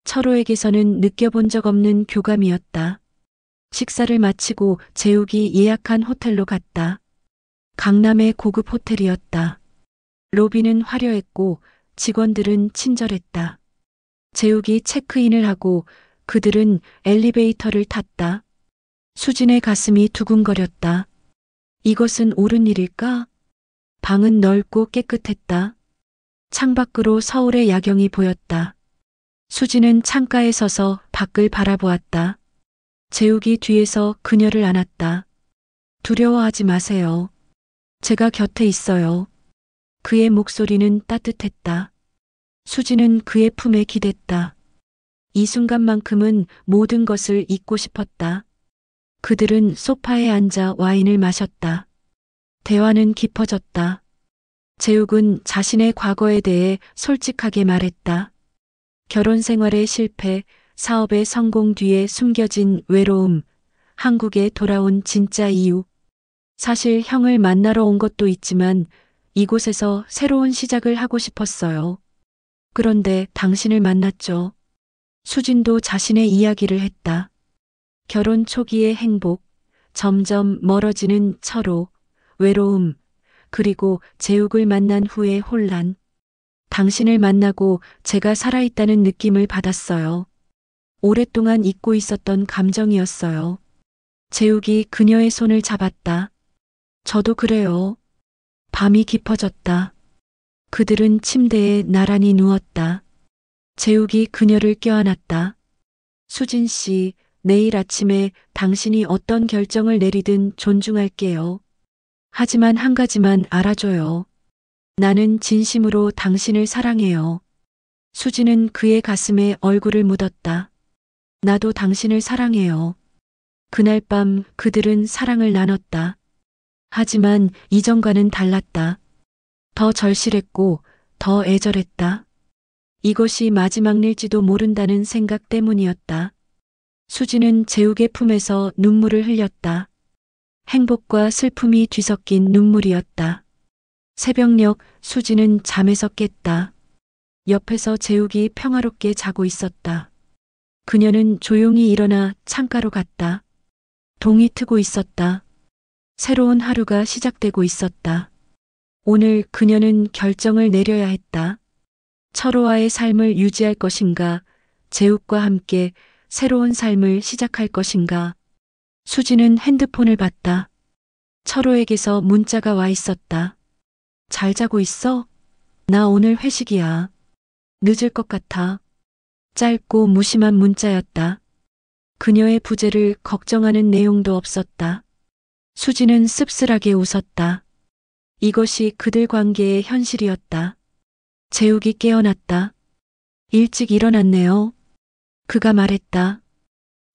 S1: 철호에게서는 느껴본 적 없는 교감이었다. 식사를 마치고 재욱이 예약한 호텔로 갔다. 강남의 고급 호텔이었다. 로비는 화려했고 직원들은 친절했다. 재욱이 체크인을 하고 그들은 엘리베이터를 탔다. 수진의 가슴이 두근거렸다. 이것은 옳은 일일까? 방은 넓고 깨끗했다. 창밖으로 서울의 야경이 보였다. 수지는 창가에 서서 밖을 바라보았다. 재욱이 뒤에서 그녀를 안았다. 두려워하지 마세요. 제가 곁에 있어요. 그의 목소리는 따뜻했다. 수지는 그의 품에 기댔다. 이 순간만큼은 모든 것을 잊고 싶었다. 그들은 소파에 앉아 와인을 마셨다. 대화는 깊어졌다. 재욱은 자신의 과거에 대해 솔직하게 말했다. 결혼 생활의 실패, 사업의 성공 뒤에 숨겨진 외로움, 한국에 돌아온 진짜 이유. 사실 형을 만나러 온 것도 있지만 이곳에서 새로운 시작을 하고 싶었어요. 그런데 당신을 만났죠. 수진도 자신의 이야기를 했다. 결혼 초기의 행복, 점점 멀어지는 철호, 외로움, 그리고 재욱을 만난 후의 혼란. 당신을 만나고 제가 살아있다는 느낌을 받았어요. 오랫동안 잊고 있었던 감정이었어요. 재욱이 그녀의 손을 잡았다. 저도 그래요. 밤이 깊어졌다. 그들은 침대에 나란히 누웠다. 재욱이 그녀를 껴안았다. 수진 씨, 내일 아침에 당신이 어떤 결정을 내리든 존중할게요. 하지만 한 가지만 알아줘요. 나는 진심으로 당신을 사랑해요. 수지는 그의 가슴에 얼굴을 묻었다. 나도 당신을 사랑해요. 그날 밤 그들은 사랑을 나눴다. 하지만 이전과는 달랐다. 더 절실했고 더 애절했다. 이것이 마지막일지도 모른다는 생각 때문이었다. 수지는 재욱의 품에서 눈물을 흘렸다. 행복과 슬픔이 뒤섞인 눈물이었다. 새벽녘 수지는 잠에서 깼다. 옆에서 재욱이 평화롭게 자고 있었다. 그녀는 조용히 일어나 창가로 갔다. 동이 트고 있었다. 새로운 하루가 시작되고 있었다. 오늘 그녀는 결정을 내려야 했다. 철호와의 삶을 유지할 것인가, 재욱과 함께 새로운 삶을 시작할 것인가. 수지는 핸드폰을 봤다. 철호에게서 문자가 와 있었다. 잘 자고 있어? 나 오늘 회식이야. 늦을 것 같아. 짧고 무심한 문자였다. 그녀의 부재를 걱정하는 내용도 없었다. 수지는 씁쓸하게 웃었다. 이것이 그들 관계의 현실이었다. 재욱이 깨어났다. 일찍 일어났네요. 그가 말했다.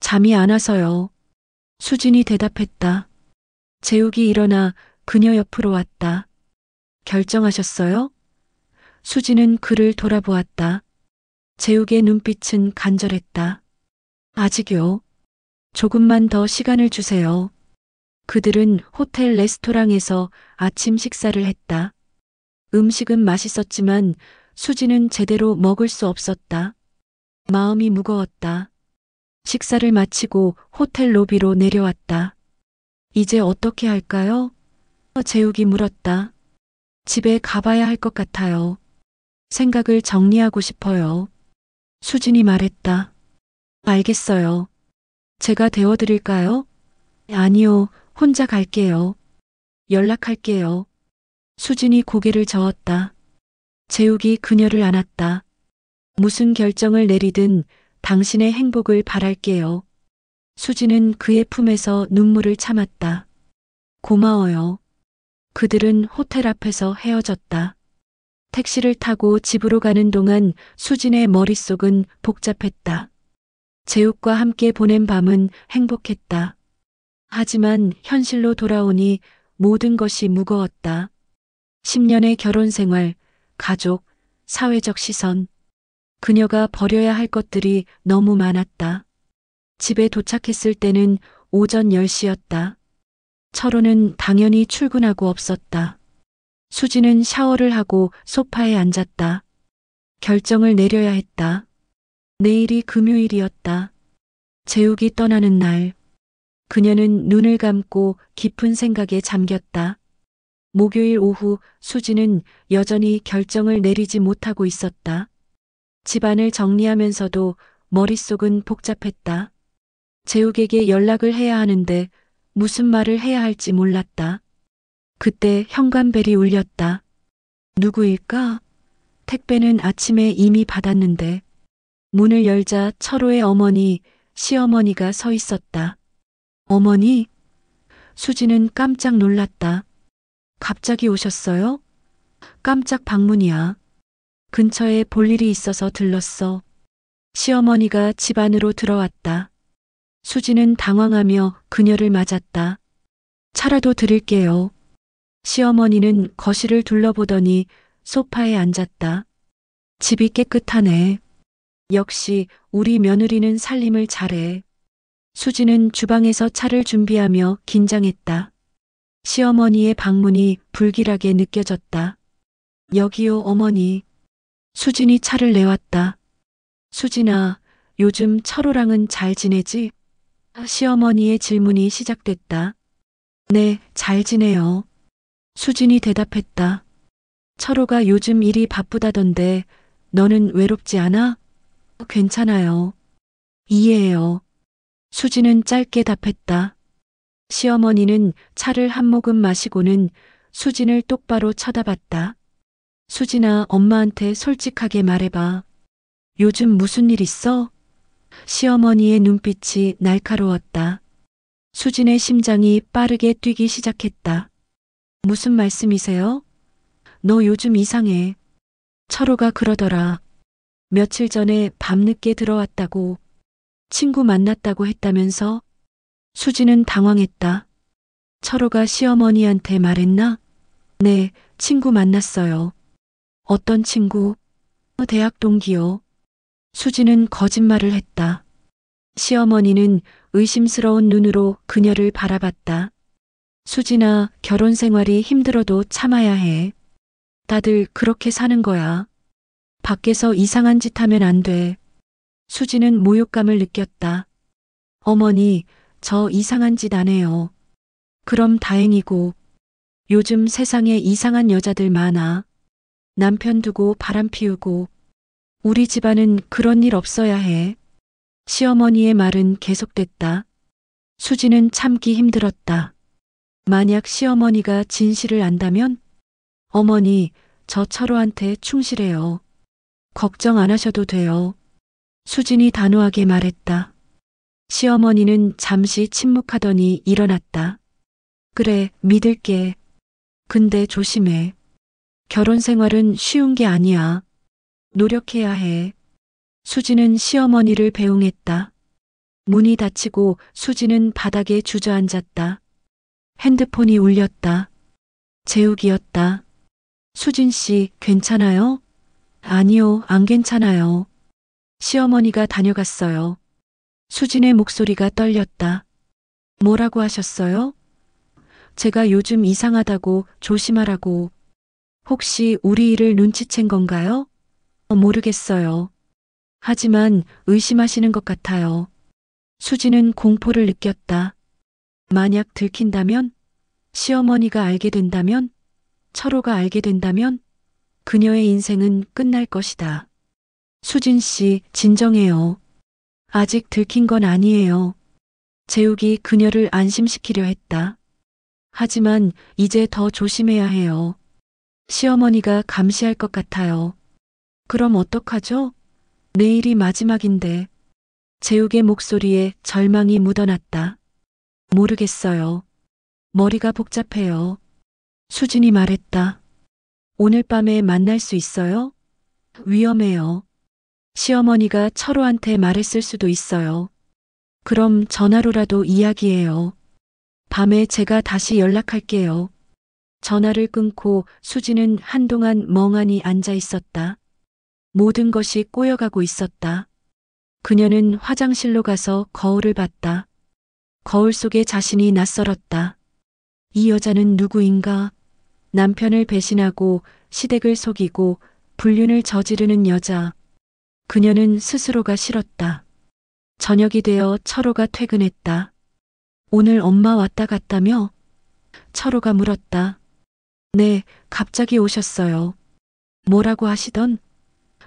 S1: 잠이 안 와서요. 수진이 대답했다. 재욱이 일어나 그녀 옆으로 왔다. 결정하셨어요? 수지는 그를 돌아보았다. 재욱의 눈빛은 간절했다. 아직요. 조금만 더 시간을 주세요. 그들은 호텔 레스토랑에서 아침 식사를 했다. 음식은 맛있었지만 수지는 제대로 먹을 수 없었다. 마음이 무거웠다. 식사를 마치고 호텔 로비로 내려왔다. 이제 어떻게 할까요? 재욱이 물었다. 집에 가봐야 할 것 같아요. 생각을 정리하고 싶어요. 수진이 말했다. 알겠어요. 제가 데워드릴까요? 아니요, 혼자 갈게요. 연락할게요. 수진이 고개를 저었다. 재욱이 그녀를 안았다. 무슨 결정을 내리든 당신의 행복을 바랄게요. 수진은 그의 품에서 눈물을 참았다. 고마워요. 그들은 호텔 앞에서 헤어졌다. 택시를 타고 집으로 가는 동안 수진의 머릿속은 복잡했다. 재욱과 함께 보낸 밤은 행복했다. 하지만 현실로 돌아오니 모든 것이 무거웠다. 10년의 결혼 생활, 가족, 사회적 시선. 그녀가 버려야 할 것들이 너무 많았다. 집에 도착했을 때는 오전 10시였다. 철호는 당연히 출근하고 없었다. 수지는 샤워를 하고 소파에 앉았다. 결정을 내려야 했다. 내일이 금요일이었다. 재욱이 떠나는 날. 그녀는 눈을 감고 깊은 생각에 잠겼다. 목요일 오후 수지는 여전히 결정을 내리지 못하고 있었다. 집안을 정리하면서도 머릿속은 복잡했다. 재욱에게 연락을 해야 하는데 무슨 말을 해야 할지 몰랐다. 그때 현관벨이 울렸다. 누구일까? 택배는 아침에 이미 받았는데. 문을 열자 철호의 어머니, 시어머니가 서 있었다. 어머니? 수지는 깜짝 놀랐다. 갑자기 오셨어요? 깜짝 방문이야. 근처에 볼 일이 있어서 들렀어. 시어머니가 집 안으로 들어왔다. 수지는 당황하며 그녀를 맞았다. 차라도 드릴게요. 시어머니는 거실을 둘러보더니 소파에 앉았다. 집이 깨끗하네. 역시 우리 며느리는 살림을 잘해. 수지는 주방에서 차를 준비하며 긴장했다. 시어머니의 방문이 불길하게 느껴졌다. 여기요, 어머니. 수진이 차를 내왔다. 수진아, 요즘 철호랑은 잘 지내지? 시어머니의 질문이 시작됐다. 네, 잘 지내요. 수진이 대답했다. 철호가 요즘 일이 바쁘다던데 너는 외롭지 않아? 괜찮아요. 이해해요. 수진은 짧게 답했다. 시어머니는 차를 한 모금 마시고는 수진을 똑바로 쳐다봤다. 수진아, 엄마한테 솔직하게 말해봐. 요즘 무슨 일 있어? 시어머니의 눈빛이 날카로웠다. 수진의 심장이 빠르게 뛰기 시작했다. 무슨 말씀이세요? 너 요즘 이상해. 철호가 그러더라. 며칠 전에 밤늦게 들어왔다고. 친구 만났다고 했다면서? 수진은 당황했다. 철호가 시어머니한테 말했나? 네, 친구 만났어요. 어떤 친구? 대학 동기요. 수진은 거짓말을 했다. 시어머니는 의심스러운 눈으로 그녀를 바라봤다. 수진아, 결혼 생활이 힘들어도 참아야 해. 다들 그렇게 사는 거야. 밖에서 이상한 짓 하면 안 돼. 수진은 모욕감을 느꼈다. 어머니, 저 이상한 짓 안 해요. 그럼 다행이고. 요즘 세상에 이상한 여자들 많아. 남편 두고 바람 피우고. 우리 집안은 그런 일 없어야 해. 시어머니의 말은 계속됐다. 수지는 참기 힘들었다. 만약 시어머니가 진실을 안다면? 어머니, 저 철호한테 충실해요. 걱정 안 하셔도 돼요. 수진이 단호하게 말했다. 시어머니는 잠시 침묵하더니 일어났다. 그래, 믿을게. 근데 조심해. 결혼 생활은 쉬운 게 아니야. 노력해야 해. 수지는 시어머니를 배웅했다. 문이 닫히고 수지는 바닥에 주저앉았다. 핸드폰이 울렸다. 재욱이었다. 수진 씨, 괜찮아요? 아니요, 안 괜찮아요. 시어머니가 다녀갔어요. 수진의 목소리가 떨렸다. 뭐라고 하셨어요? 제가 요즘 이상하다고 조심하라고. 혹시 우리 일을 눈치챈 건가요? 모르겠어요. 하지만 의심하시는 것 같아요. 수지는 공포를 느꼈다. 만약 들킨다면? 시어머니가 알게 된다면? 철호가 알게 된다면? 그녀의 인생은 끝날 것이다. 수진 씨, 진정해요. 아직 들킨 건 아니에요. 재욱이 그녀를 안심시키려 했다. 하지만 이제 더 조심해야 해요. 시어머니가 감시할 것 같아요. 그럼 어떡하죠? 내일이 마지막인데. 재욱의 목소리에 절망이 묻어났다. 모르겠어요. 머리가 복잡해요. 수진이 말했다. 오늘 밤에 만날 수 있어요? 위험해요. 시어머니가 철호한테 말했을 수도 있어요. 그럼 전화로라도 이야기해요. 밤에 제가 다시 연락할게요. 전화를 끊고 수지는 한동안 멍하니 앉아 있었다. 모든 것이 꼬여가고 있었다. 그녀는 화장실로 가서 거울을 봤다. 거울 속에 자신이 낯설었다. 이 여자는 누구인가? 남편을 배신하고 시댁을 속이고 불륜을 저지르는 여자. 그녀는 스스로가 싫었다. 저녁이 되어 철호가 퇴근했다. 오늘 엄마 왔다 갔다며? 철호가 물었다. 네, 갑자기 오셨어요. 뭐라고 하시던?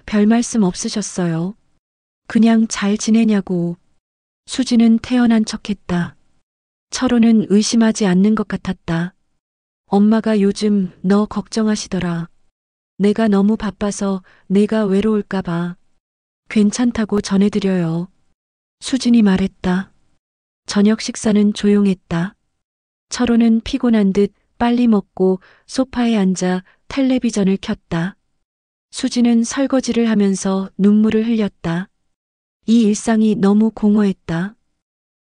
S1: 별 말씀 없으셨어요. 그냥 잘 지내냐고. 수지는 태어난 척했다. 철호는 의심하지 않는 것 같았다. 엄마가 요즘 너 걱정하시더라. 내가 너무 바빠서 내가 외로울까봐. 괜찮다고 전해드려요. 수진이 말했다. 저녁 식사는 조용했다. 철호는 피곤한 듯 빨리 먹고 소파에 앉아 텔레비전을 켰다. 수지는 설거지를 하면서 눈물을 흘렸다. 이 일상이 너무 공허했다.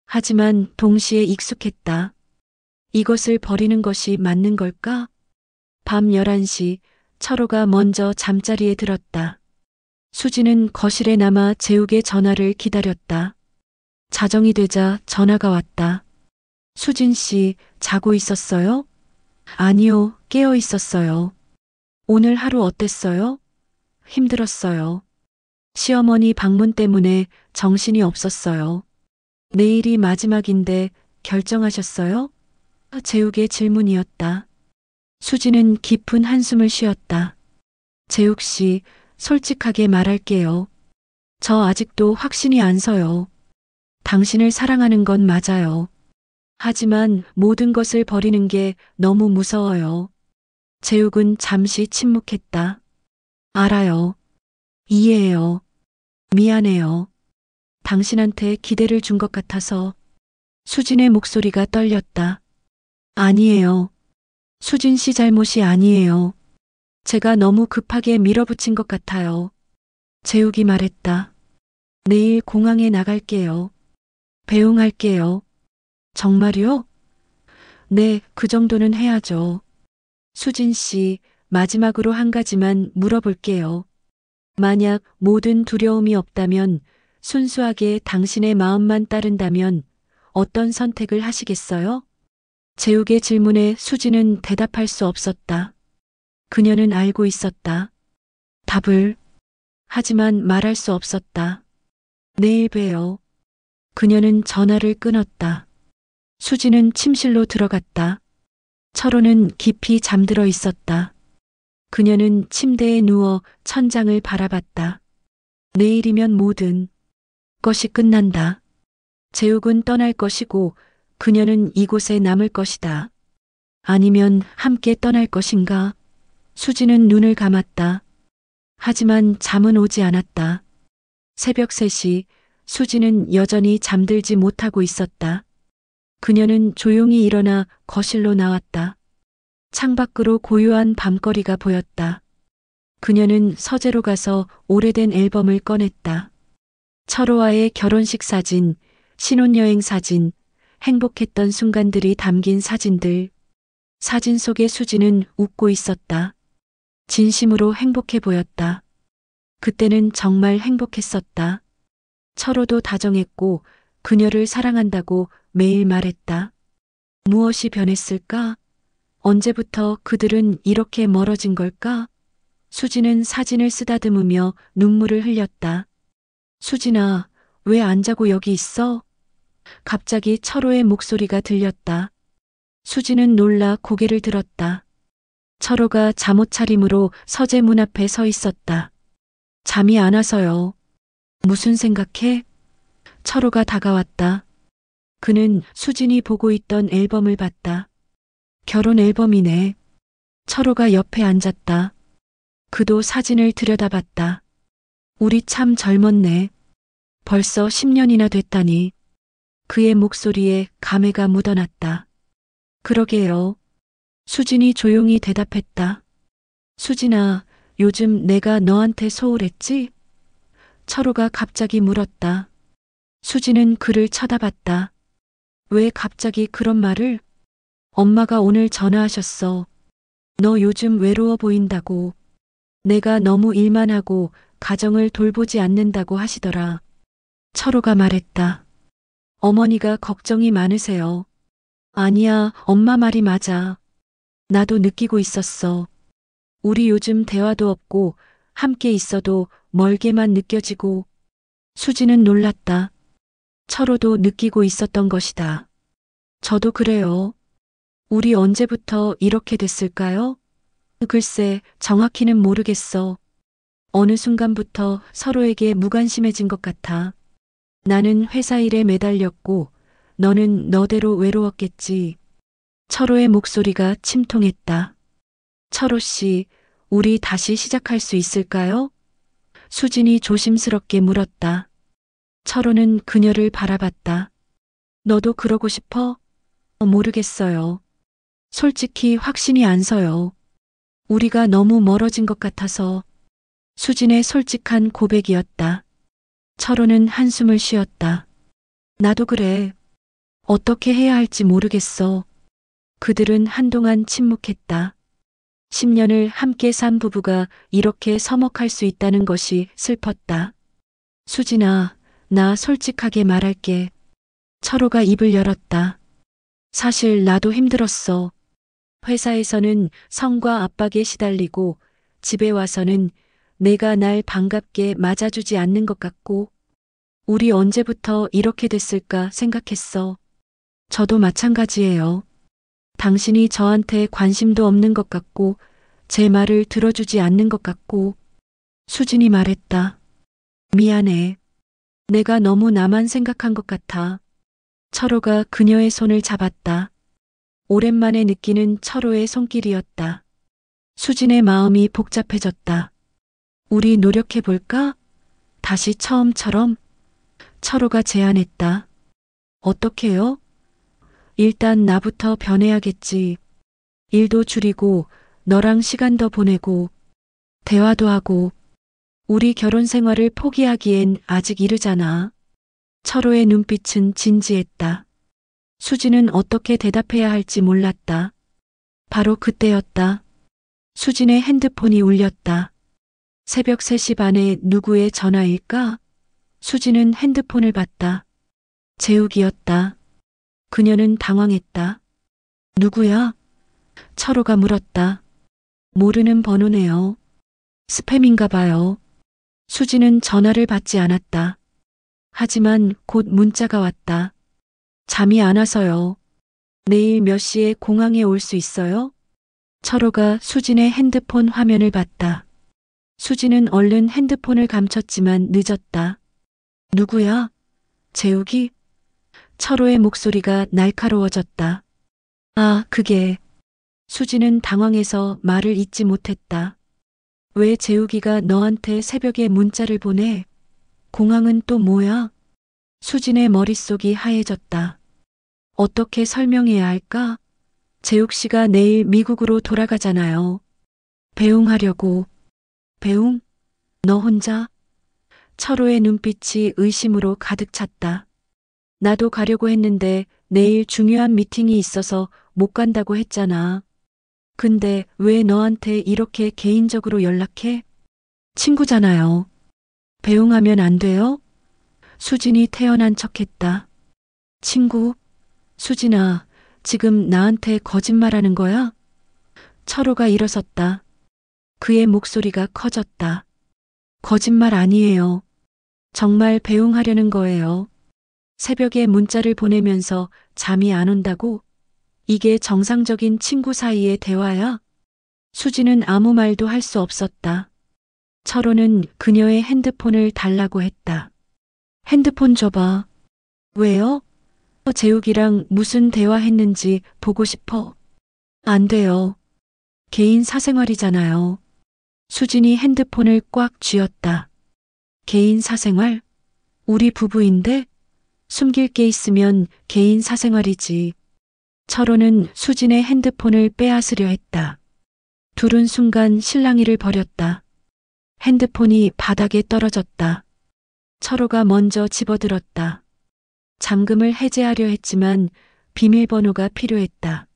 S1: 하지만 동시에 익숙했다. 이것을 버리는 것이 맞는 걸까? 밤 11시 철호가 먼저 잠자리에 들었다. 수지는 거실에 남아 재욱의 전화를 기다렸다. 자정이 되자 전화가 왔다. 수진 씨, 자고 있었어요? 아니요, 깨어 있었어요. 오늘 하루 어땠어요? 힘들었어요. 시어머니 방문 때문에 정신이 없었어요. 내일이 마지막인데 결정하셨어요? 재욱의 질문이었다. 수지는 깊은 한숨을 쉬었다. 재욱 씨, 솔직하게 말할게요. 저 아직도 확신이 안 서요. 당신을 사랑하는 건 맞아요. 하지만 모든 것을 버리는 게 너무 무서워요. 재욱은 잠시 침묵했다. 알아요. 이해해요. 미안해요. 당신한테 기대를 준 것 같아서. 수진의 목소리가 떨렸다. 아니에요. 수진 씨 잘못이 아니에요. 제가 너무 급하게 밀어붙인 것 같아요. 재욱이 말했다. 내일 공항에 나갈게요. 배웅할게요. 정말요? 네, 그 정도는 해야죠. 수진 씨, 마지막으로 한 가지만 물어볼게요. 만약 모든 두려움이 없다면, 순수하게 당신의 마음만 따른다면 어떤 선택을 하시겠어요? 재욱의 질문에 수지는 대답할 수 없었다. 그녀는 알고 있었다. 답을. 하지만 말할 수 없었다. 내일 봬요. 그녀는 전화를 끊었다. 수지는 침실로 들어갔다. 철호는 깊이 잠들어 있었다. 그녀는 침대에 누워 천장을 바라봤다. 내일이면 모든 것이 끝난다. 재욱은 떠날 것이고 그녀는 이곳에 남을 것이다. 아니면 함께 떠날 것인가? 수지는 눈을 감았다. 하지만 잠은 오지 않았다. 새벽 3시 수지는 여전히 잠들지 못하고 있었다. 그녀는 조용히 일어나 거실로 나왔다. 창밖으로 고요한 밤거리가 보였다. 그녀는 서재로 가서 오래된 앨범을 꺼냈다. 철호와의 결혼식 사진, 신혼여행 사진, 행복했던 순간들이 담긴 사진들. 사진 속의 수지는 웃고 있었다. 진심으로 행복해 보였다. 그때는 정말 행복했었다. 철호도 다정했고 그녀를 사랑한다고 매일 말했다. 무엇이 변했을까? 언제부터 그들은 이렇게 멀어진 걸까? 수진은 사진을 쓰다듬으며 눈물을 흘렸다. 수진아, 왜 안 자고 여기 있어? 갑자기 철호의 목소리가 들렸다. 수진은 놀라 고개를 들었다. 철호가 잠옷 차림으로 서재 문 앞에 서 있었다. 잠이 안 와서요. 무슨 생각해? 철호가 다가왔다. 그는 수진이 보고 있던 앨범을 봤다. 결혼 앨범이네. 철호가 옆에 앉았다. 그도 사진을 들여다봤다. 우리 참 젊었네. 벌써 10년이나 됐다니. 그의 목소리에 감회가 묻어났다. 그러게요. 수진이 조용히 대답했다. 수진아, 요즘 내가 너한테 소홀했지? 철호가 갑자기 물었다. 수진은 그를 쳐다봤다. 왜 갑자기 그런 말을? 엄마가 오늘 전화하셨어. 너 요즘 외로워 보인다고. 내가 너무 일만 하고 가정을 돌보지 않는다고 하시더라. 철호가 말했다. 어머니가 걱정이 많으세요. 아니야, 엄마 말이 맞아. 나도 느끼고 있었어. 우리 요즘 대화도 없고 함께 있어도 멀게만 느껴지고. 수지는 놀랐다. 철호도 느끼고 있었던 것이다. 저도 그래요. 우리 언제부터 이렇게 됐을까요? 글쎄, 정확히는 모르겠어. 어느 순간부터 서로에게 무관심해진 것 같아. 나는 회사 일에 매달렸고, 너는 너대로 외로웠겠지. 철호의 목소리가 침통했다. 철호 씨, 우리 다시 시작할 수 있을까요? 수진이 조심스럽게 물었다. 철호는 그녀를 바라봤다. 너도 그러고 싶어? 모르겠어요. 솔직히 확신이 안 서요. 우리가 너무 멀어진 것 같아서. 수진의 솔직한 고백이었다. 철호는 한숨을 쉬었다. 나도 그래. 어떻게 해야 할지 모르겠어. 그들은 한동안 침묵했다. 10년을 함께 산 부부가 이렇게 서먹할 수 있다는 것이 슬펐다. 수진아, 나 솔직하게 말할게. 철호가 입을 열었다. 사실 나도 힘들었어. 회사에서는 성과 압박에 시달리고 집에 와서는 내가 날 반갑게 맞아주지 않는 것 같고 우리 언제부터 이렇게 됐을까 생각했어. 저도 마찬가지예요. 당신이 저한테 관심도 없는 것 같고 제 말을 들어주지 않는 것 같고. 수진이 말했다. 미안해. 내가 너무 나만 생각한 것 같아. 철호가 그녀의 손을 잡았다. 오랜만에 느끼는 철호의 손길이었다. 수진의 마음이 복잡해졌다. 우리 노력해볼까? 다시 처음처럼? 철호가 제안했다. 어떻게요? 일단 나부터 변해야겠지. 일도 줄이고 너랑 시간 더 보내고 대화도 하고 우리 결혼 생활을 포기하기엔 아직 이르잖아. 철호의 눈빛은 진지했다. 수진은 어떻게 대답해야 할지 몰랐다. 바로 그때였다. 수진의 핸드폰이 울렸다. 새벽 3시 반에 누구의 전화일까? 수진은 핸드폰을 봤다. 재욱이었다. 그녀는 당황했다. 누구야? 철호가 물었다. 모르는 번호네요. 스팸인가 봐요. 수진은 전화를 받지 않았다. 하지만 곧 문자가 왔다. 잠이 안 와서요. 내일 몇 시에 공항에 올 수 있어요? 철호가 수진의 핸드폰 화면을 봤다. 수진은 얼른 핸드폰을 감췄지만 늦었다. 누구야? 재욱이? 철호의 목소리가 날카로워졌다. 아, 그게. 수진은 당황해서 말을 잇지 못했다. 왜 재욱이가 너한테 새벽에 문자를 보내? 공항은 또 뭐야? 수진의 머릿속이 하얘졌다. 어떻게 설명해야 할까? 재욱 씨가 내일 미국으로 돌아가잖아요. 배웅하려고. 배웅? 너 혼자? 철호의 눈빛이 의심으로 가득 찼다. 나도 가려고 했는데 내일 중요한 미팅이 있어서 못 간다고 했잖아. 근데 왜 너한테 이렇게 개인적으로 연락해? 친구잖아요. 배웅하면 안 돼요? 수진이 태연한 척했다. 친구? 수진아, 지금 나한테 거짓말하는 거야? 철호가 일어섰다. 그의 목소리가 커졌다. 거짓말 아니에요. 정말 배웅하려는 거예요. 새벽에 문자를 보내면서 잠이 안 온다고? 이게 정상적인 친구 사이의 대화야? 수지는 아무 말도 할 수 없었다. 철호는 그녀의 핸드폰을 달라고 했다. 핸드폰 줘봐. 왜요? 재욱이랑 무슨 대화했는지 보고 싶어. 안 돼요. 개인 사생활이잖아요. 수진이 핸드폰을 꽉 쥐었다. 개인 사생활? 우리 부부인데? 숨길 게 있으면 개인 사생활이지. 철호는 수진의 핸드폰을 빼앗으려 했다. 둘은 순간 실랑이를 벌였다. 핸드폰이 바닥에 떨어졌다. 철호가 먼저 집어들었다. 잠금을 해제하려 했지만 비밀번호가 필요했다.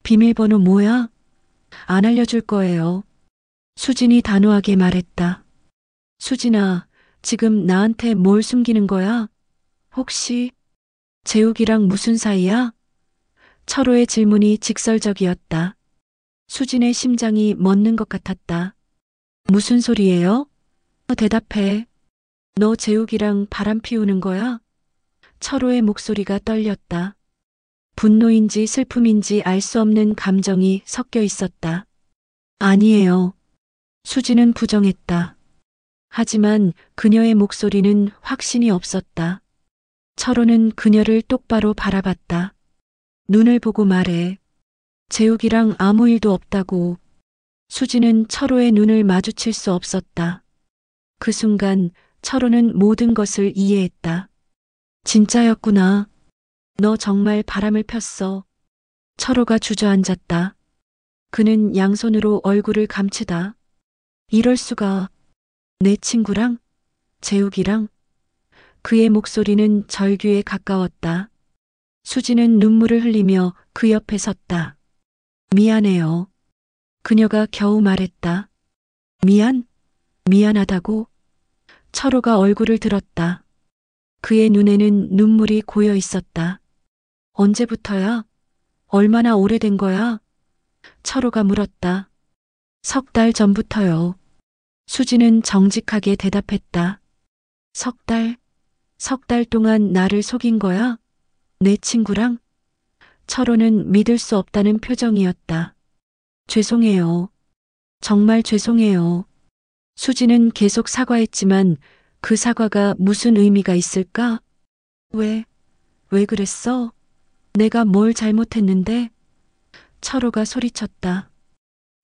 S1: 비밀번호 뭐야? 안 알려줄 거예요. 수진이 단호하게 말했다. 수진아, 지금 나한테 뭘 숨기는 거야? 혹시 재욱이랑 무슨 사이야? 철호의 질문이 직설적이었다. 수진의 심장이 멎는 것 같았다. 무슨 소리예요? 대답해. 너 재욱이랑 바람 피우는 거야? 철호의 목소리가 떨렸다. 분노인지 슬픔인지 알 수 없는 감정이 섞여 있었다. 아니에요. 수지는 부정했다. 하지만 그녀의 목소리는 확신이 없었다. 철호는 그녀를 똑바로 바라봤다. 눈을 보고 말해. 재욱이랑 아무 일도 없다고. 수지는 철호의 눈을 마주칠 수 없었다. 그 순간 철호는 모든 것을 이해했다. 진짜였구나. 너 정말 바람을 폈어. 철호가 주저앉았다. 그는 양손으로 얼굴을 감추다. 이럴 수가. 내 친구랑? 재욱이랑? 그의 목소리는 절규에 가까웠다. 수지는 눈물을 흘리며 그 옆에 섰다. 미안해요. 그녀가 겨우 말했다. 미안하다고? 철호가 얼굴을 들었다. 그의 눈에는 눈물이 고여 있었다. 언제부터야? 얼마나 오래된 거야? 철호가 물었다. 3달 전부터요. 수지는 정직하게 대답했다. 3달? 3달 동안 나를 속인 거야? 내 친구랑? 철호는 믿을 수 없다는 표정이었다. 죄송해요. 정말 죄송해요. 수지는 계속 사과했지만 그 사과가 무슨 의미가 있을까? 왜 그랬어? 내가 뭘 잘못했는데? 철호가 소리쳤다.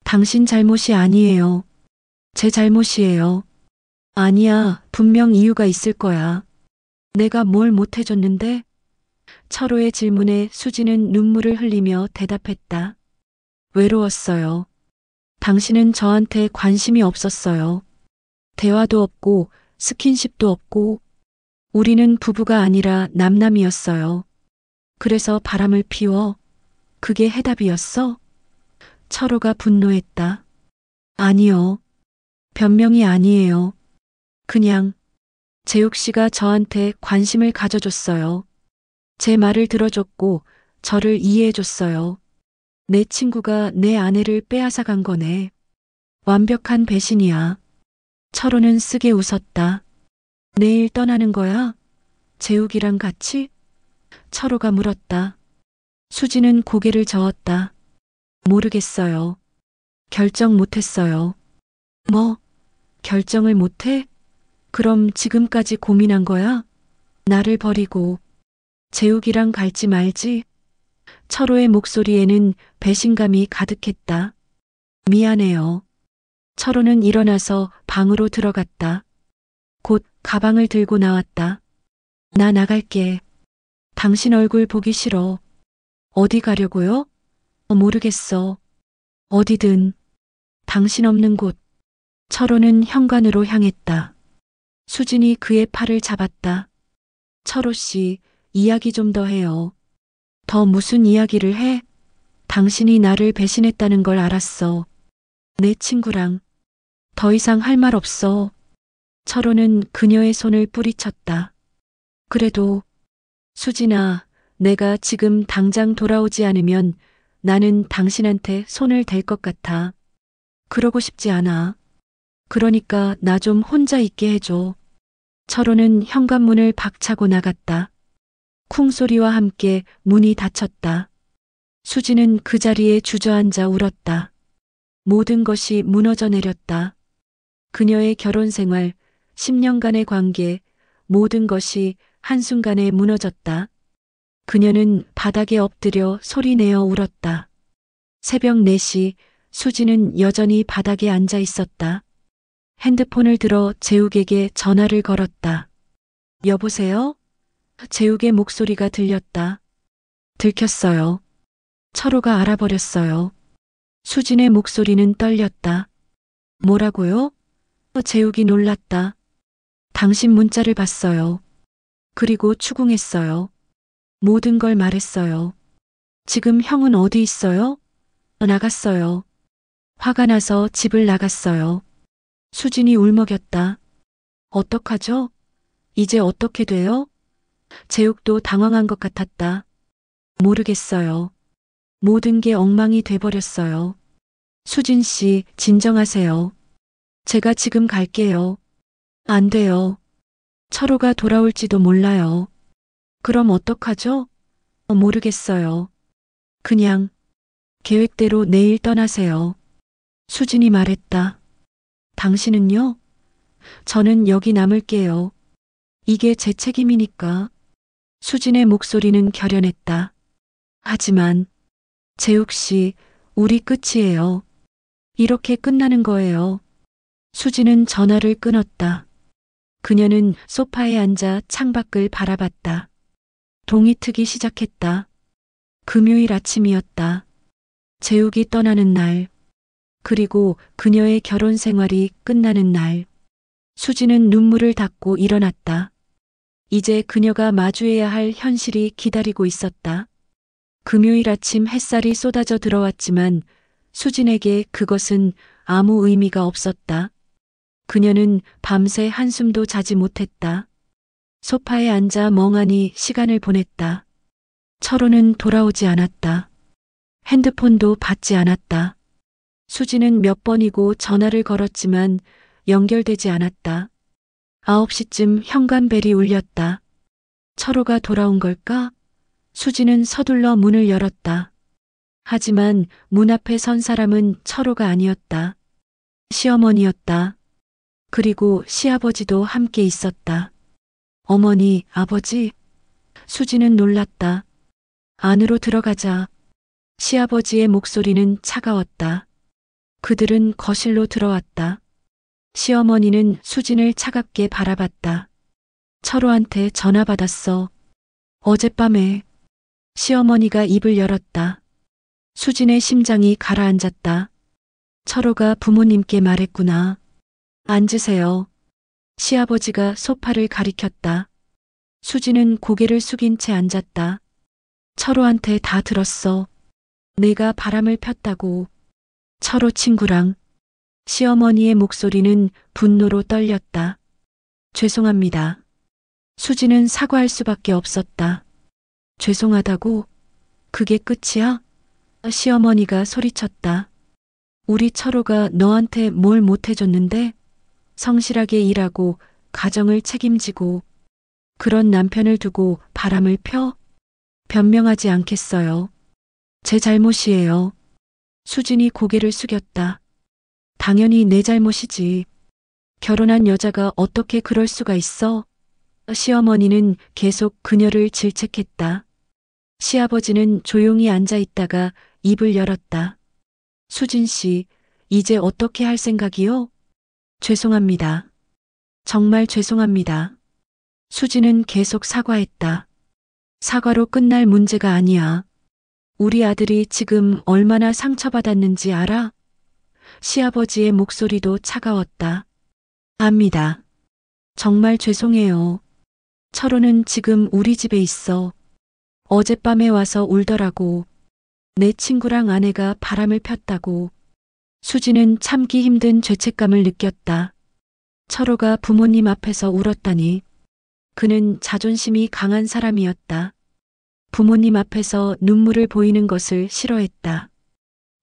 S1: 당신 잘못이 아니에요. 제 잘못이에요. 아니야, 분명 이유가 있을 거야. 내가 뭘 못해줬는데? 철호의 질문에 수지는 눈물을 흘리며 대답했다. 외로웠어요. 당신은 저한테 관심이 없었어요. 대화도 없고 스킨십도 없고 우리는 부부가 아니라 남남이었어요. 그래서 바람을 피워. 그게 해답이었어? 철호가 분노했다. 아니요. 변명이 아니에요. 그냥 재욱 씨가 저한테 관심을 가져줬어요. 제 말을 들어줬고 저를 이해해줬어요. 내 친구가 내 아내를 빼앗아 간 거네. 완벽한 배신이야. 철호는 쓰게 웃었다. 내일 떠나는 거야? 재욱이랑 같이? 철호가 물었다. 수지는 고개를 저었다. 모르겠어요. 결정 못했어요. 뭐? 결정을 못해? 그럼 지금까지 고민한 거야? 나를 버리고 재욱이랑 갈지 말지? 철호의 목소리에는 배신감이 가득했다. 미안해요. 철호는 일어나서 방으로 들어갔다. 곧 가방을 들고 나왔다. 나 나갈게. 당신 얼굴 보기 싫어. 어디 가려고요? 모르겠어. 어디든. 당신 없는 곳. 철호는 현관으로 향했다. 수진이 그의 팔을 잡았다. 철호 씨, 이야기 좀 더 해요. 더 무슨 이야기를 해? 당신이 나를 배신했다는 걸 알았어. 내 친구랑. 더 이상 할 말 없어. 철호는 그녀의 손을 뿌리쳤다. 그래도 수진아, 내가 지금 당장 돌아오지 않으면 나는 당신한테 손을 댈 것 같아. 그러고 싶지 않아. 그러니까 나 좀 혼자 있게 해줘. 철호는 현관문을 박차고 나갔다. 쿵 소리와 함께 문이 닫혔다. 수지는 그 자리에 주저앉아 울었다. 모든 것이 무너져 내렸다. 그녀의 결혼 생활, 10년간의 관계, 모든 것이 한순간에 무너졌다. 그녀는 바닥에 엎드려 소리내어 울었다. 새벽 4시 수지는 여전히 바닥에 앉아 있었다. 핸드폰을 들어 재욱에게 전화를 걸었다. 여보세요? 재욱의 목소리가 들렸다. 들켰어요. 철호가 알아버렸어요. 수진의 목소리는 떨렸다. 뭐라고요? 재욱이 놀랐다. 당신 문자를 봤어요. 그리고 추궁했어요. 모든 걸 말했어요. 지금 형은 어디 있어요? 나갔어요. 화가 나서 집을 나갔어요. 수진이 울먹였다. 어떡하죠? 이제 어떻게 돼요? 재욱도 당황한 것 같았다. 모르겠어요. 모든 게 엉망이 돼버렸어요. 수진 씨, 진정하세요. 제가 지금 갈게요. 안 돼요. 철호가 돌아올지도 몰라요. 그럼 어떡하죠? 모르겠어요. 그냥 계획대로 내일 떠나세요. 수진이 말했다. 당신은요? 저는 여기 남을게요. 이게 제 책임이니까. 수진의 목소리는 결연했다. 하지만 재욱 씨, 우리 끝이에요. 이렇게 끝나는 거예요. 수진은 전화를 끊었다. 그녀는 소파에 앉아 창밖을 바라봤다. 동이 트기 시작했다. 금요일 아침이었다. 재욱이 떠나는 날, 그리고 그녀의 결혼 생활이 끝나는 날. 수지는 눈물을 닦고 일어났다. 이제 그녀가 마주해야 할 현실이 기다리고 있었다. 금요일 아침 햇살이 쏟아져 들어왔지만 수진에게 그것은 아무 의미가 없었다. 그녀는 밤새 한숨도 자지 못했다. 소파에 앉아 멍하니 시간을 보냈다. 철호는 돌아오지 않았다. 핸드폰도 받지 않았다. 수지는 몇 번이고 전화를 걸었지만 연결되지 않았다. 9시쯤 현관벨이 울렸다. 철호가 돌아온 걸까? 수지는 서둘러 문을 열었다. 하지만 문 앞에 선 사람은 철호가 아니었다. 시어머니였다. 그리고 시아버지도 함께 있었다. 어머니, 아버지. 수지는 놀랐다. 안으로 들어가자. 시아버지의 목소리는 차가웠다. 그들은 거실로 들어왔다. 시어머니는 수진을 차갑게 바라봤다. 철호한테 전화 받았어. 어젯밤에. 시어머니가 입을 열었다. 수진의 심장이 가라앉았다. 철호가 부모님께 말했구나. 앉으세요. 시아버지가 소파를 가리켰다. 수진은 고개를 숙인 채 앉았다. 철호한테 다 들었어. 내가 바람을 폈다고. 철호 친구랑. 시어머니의 목소리는 분노로 떨렸다. 죄송합니다. 수지는 사과할 수밖에 없었다. 죄송하다고? 그게 끝이야? 시어머니가 소리쳤다. 우리 철호가 너한테 뭘 못해줬는데? 성실하게 일하고 가정을 책임지고 그런 남편을 두고 바람을 펴? 변명하지 않겠어요. 제 잘못이에요. 수진이 고개를 숙였다. 당연히 내 잘못이지. 결혼한 여자가 어떻게 그럴 수가 있어? 시어머니는 계속 그녀를 질책했다. 시아버지는 조용히 앉아 있다가 입을 열었다. 수진 씨, 이제 어떻게 할 생각이요? 죄송합니다. 정말 죄송합니다. 수진은 계속 사과했다. 사과로 끝날 문제가 아니야. 우리 아들이 지금 얼마나 상처받았는지 알아? 시아버지의 목소리도 차가웠다. 압니다. 정말 죄송해요. 철호는 지금 우리 집에 있어. 어젯밤에 와서 울더라고. 내 친구랑 아내가 바람을 폈다고. 수지는 참기 힘든 죄책감을 느꼈다. 철호가 부모님 앞에서 울었다니. 그는 자존심이 강한 사람이었다. 부모님 앞에서 눈물을 보이는 것을 싫어했다.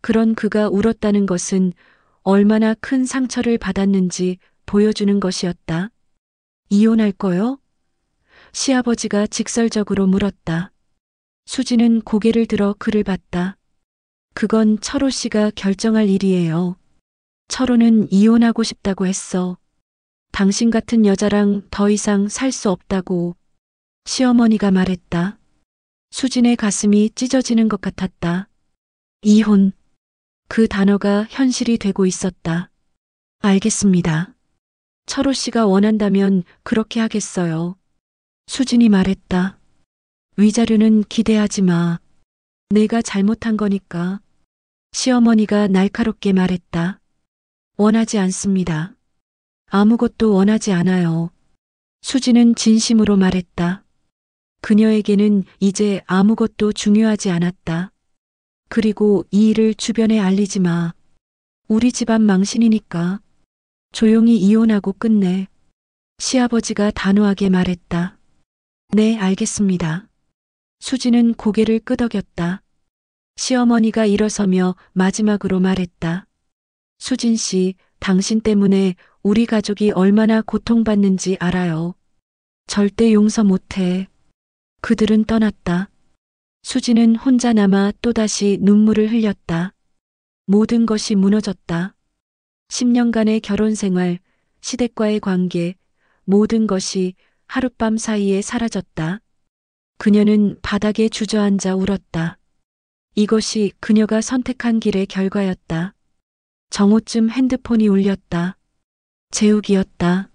S1: 그런 그가 울었다는 것은 얼마나 큰 상처를 받았는지 보여주는 것이었다. 이혼할 거요? 시아버지가 직설적으로 물었다. 수지는 고개를 들어 그를 봤다. 그건 철호 씨가 결정할 일이에요. 철호는 이혼하고 싶다고 했어. 당신 같은 여자랑 더 이상 살 수 없다고 시어머니가 말했다. 수진의 가슴이 찢어지는 것 같았다. 이혼. 그 단어가 현실이 되고 있었다. 알겠습니다. 철호 씨가 원한다면 그렇게 하겠어요. 수진이 말했다. 위자료는 기대하지 마. 내가 잘못한 거니까. 시어머니가 날카롭게 말했다. 원하지 않습니다. 아무것도 원하지 않아요. 수지는 진심으로 말했다. 그녀에게는 이제 아무것도 중요하지 않았다. 그리고 이 일을 주변에 알리지 마. 우리 집안 망신이니까. 조용히 이혼하고 끝내. 시아버지가 단호하게 말했다. 네, 알겠습니다. 수지는 고개를 끄덕였다. 시어머니가 일어서며 마지막으로 말했다. 수진 씨, 당신 때문에 우리 가족이 얼마나 고통받는지 알아요. 절대 용서 못해. 그들은 떠났다. 수지는 혼자 남아 또다시 눈물을 흘렸다. 모든 것이 무너졌다. 10년간의 결혼 생활, 시댁과의 관계, 모든 것이 하룻밤 사이에 사라졌다. 그녀는 바닥에 주저앉아 울었다. 이것이 그녀가 선택한 길의 결과였다. 정오쯤 핸드폰이 울렸다. 재욱이었다.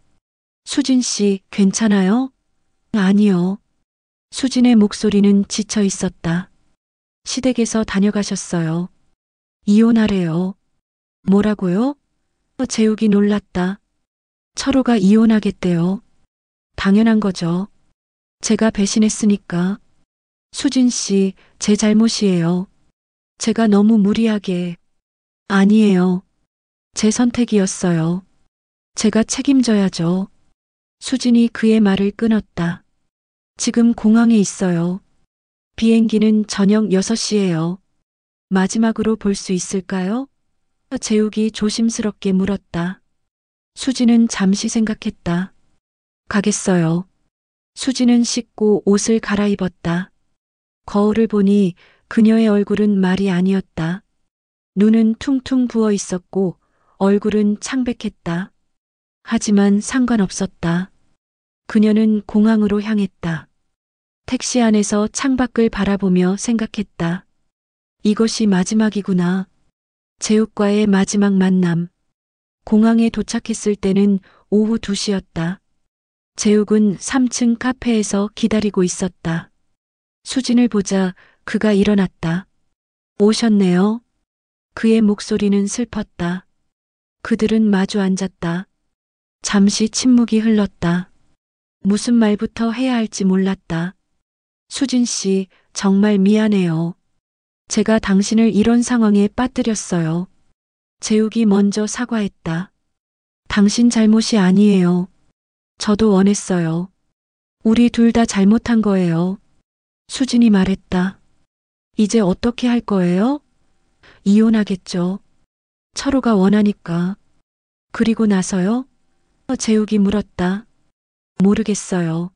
S1: 수진 씨, 괜찮아요? 아니요. 수진의 목소리는 지쳐 있었다. 시댁에서 다녀가셨어요. 이혼하래요. 뭐라고요? 재욱이 놀랐다. 철호가 이혼하겠대요. 당연한 거죠. 제가 배신했으니까. 수진 씨, 제 잘못이에요. 제가 너무 무리하게. 아니에요. 제 선택이었어요. 제가 책임져야죠. 수진이 그의 말을 끊었다. 지금 공항에 있어요. 비행기는 저녁 6시예요. 마지막으로 볼 수 있을까요? 재욱이 조심스럽게 물었다. 수지는 잠시 생각했다. 가겠어요. 수지는 씻고 옷을 갈아입었다. 거울을 보니 그녀의 얼굴은 말이 아니었다. 눈은 퉁퉁 부어 있었고 얼굴은 창백했다. 하지만 상관없었다. 그녀는 공항으로 향했다. 택시 안에서 창밖을 바라보며 생각했다. 이것이 마지막이구나. 재욱과의 마지막 만남. 공항에 도착했을 때는 오후 2시였다. 재욱은 3층 카페에서 기다리고 있었다. 수진을 보자 그가 일어났다. 오셨네요. 그의 목소리는 슬펐다. 그들은 마주 앉았다. 잠시 침묵이 흘렀다. 무슨 말부터 해야 할지 몰랐다. 수진 씨, 정말 미안해요. 제가 당신을 이런 상황에 빠뜨렸어요. 재욱이 먼저 사과했다. 당신 잘못이 아니에요. 저도 원했어요. 우리 둘 다 잘못한 거예요. 수진이 말했다. 이제 어떻게 할 거예요? 이혼하겠죠. 철호가 원하니까. 그리고 나서요? 재욱이 물었다. 모르겠어요.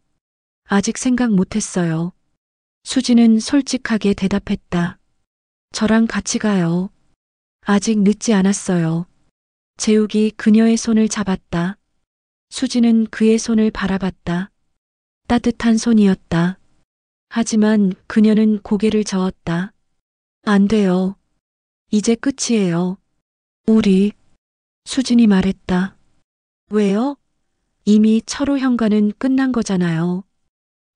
S1: 아직 생각 못했어요. 수지는 솔직하게 대답했다. 저랑 같이 가요. 아직 늦지 않았어요. 재욱이 그녀의 손을 잡았다. 수지는 그의 손을 바라봤다. 따뜻한 손이었다. 하지만 그녀는 고개를 저었다. 안 돼요. 이제 끝이에요. 우리. 수진이 말했다. 왜요? 이미 철호 현관은 끝난 거잖아요.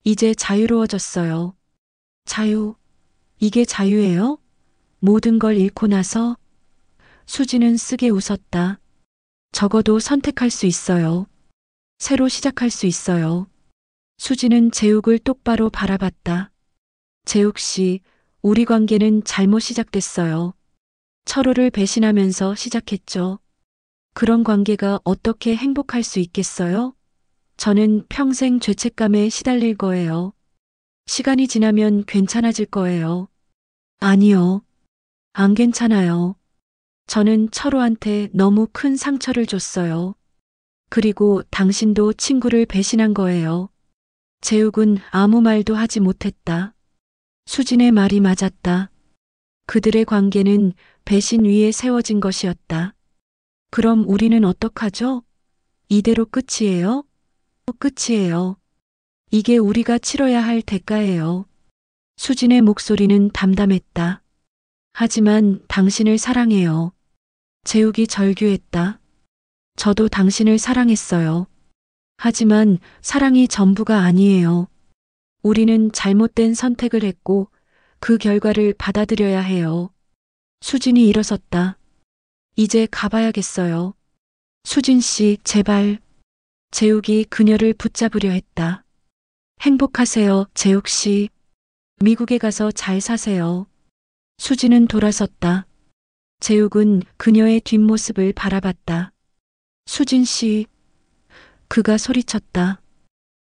S1: 이제 자유로워졌어요. 자유. 이게 자유예요? 모든 걸 잃고 나서? 수지는 쓰게 웃었다. 적어도 선택할 수 있어요. 새로 시작할 수 있어요. 수지는 재욱을 똑바로 바라봤다. 재욱 씨, 우리 관계는 잘못 시작됐어요. 철호를 배신하면서 시작했죠. 그런 관계가 어떻게 행복할 수 있겠어요? 저는 평생 죄책감에 시달릴 거예요. 시간이 지나면 괜찮아질 거예요. 아니요. 안 괜찮아요. 저는 철호한테 너무 큰 상처를 줬어요. 그리고 당신도 친구를 배신한 거예요. 재욱은 아무 말도 하지 못했다. 수진의 말이 맞았다. 그들의 관계는 배신 위에 세워진 것이었다. 그럼 우리는 어떡하죠? 이대로 끝이에요? 끝이에요. 이게 우리가 치러야 할 대가예요. 수진의 목소리는 담담했다. 하지만 당신을 사랑해요. 재욱이 절규했다. 저도 당신을 사랑했어요. 하지만 사랑이 전부가 아니에요. 우리는 잘못된 선택을 했고 그 결과를 받아들여야 해요. 수진이 일어섰다. 이제 가봐야겠어요. 수진 씨, 제발. 재욱이 그녀를 붙잡으려 했다. 행복하세요, 재욱 씨. 미국에 가서 잘 사세요. 수진은 돌아섰다. 재욱은 그녀의 뒷모습을 바라봤다. 수진 씨. 그가 소리쳤다.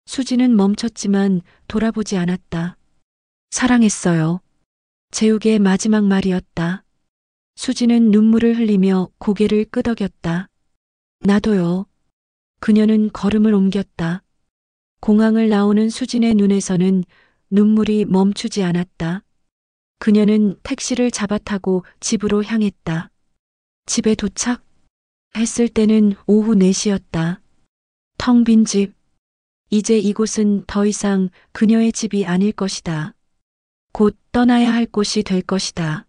S1: 수진은 멈췄지만 돌아보지 않았다. 사랑했어요. 재욱의 마지막 말이었다. 수진은 눈물을 흘리며 고개를 끄덕였다. 나도요. 그녀는 걸음을 옮겼다. 공항을 나오는 수진의 눈에서는 눈물이 멈추지 않았다. 그녀는 택시를 잡아타고 집으로 향했다. 집에 도착했을 때는 오후 4시였다. 텅 빈 집. 이제 이곳은 더 이상 그녀의 집이 아닐 것이다. 곧 떠나야 할 곳이 될 것이다.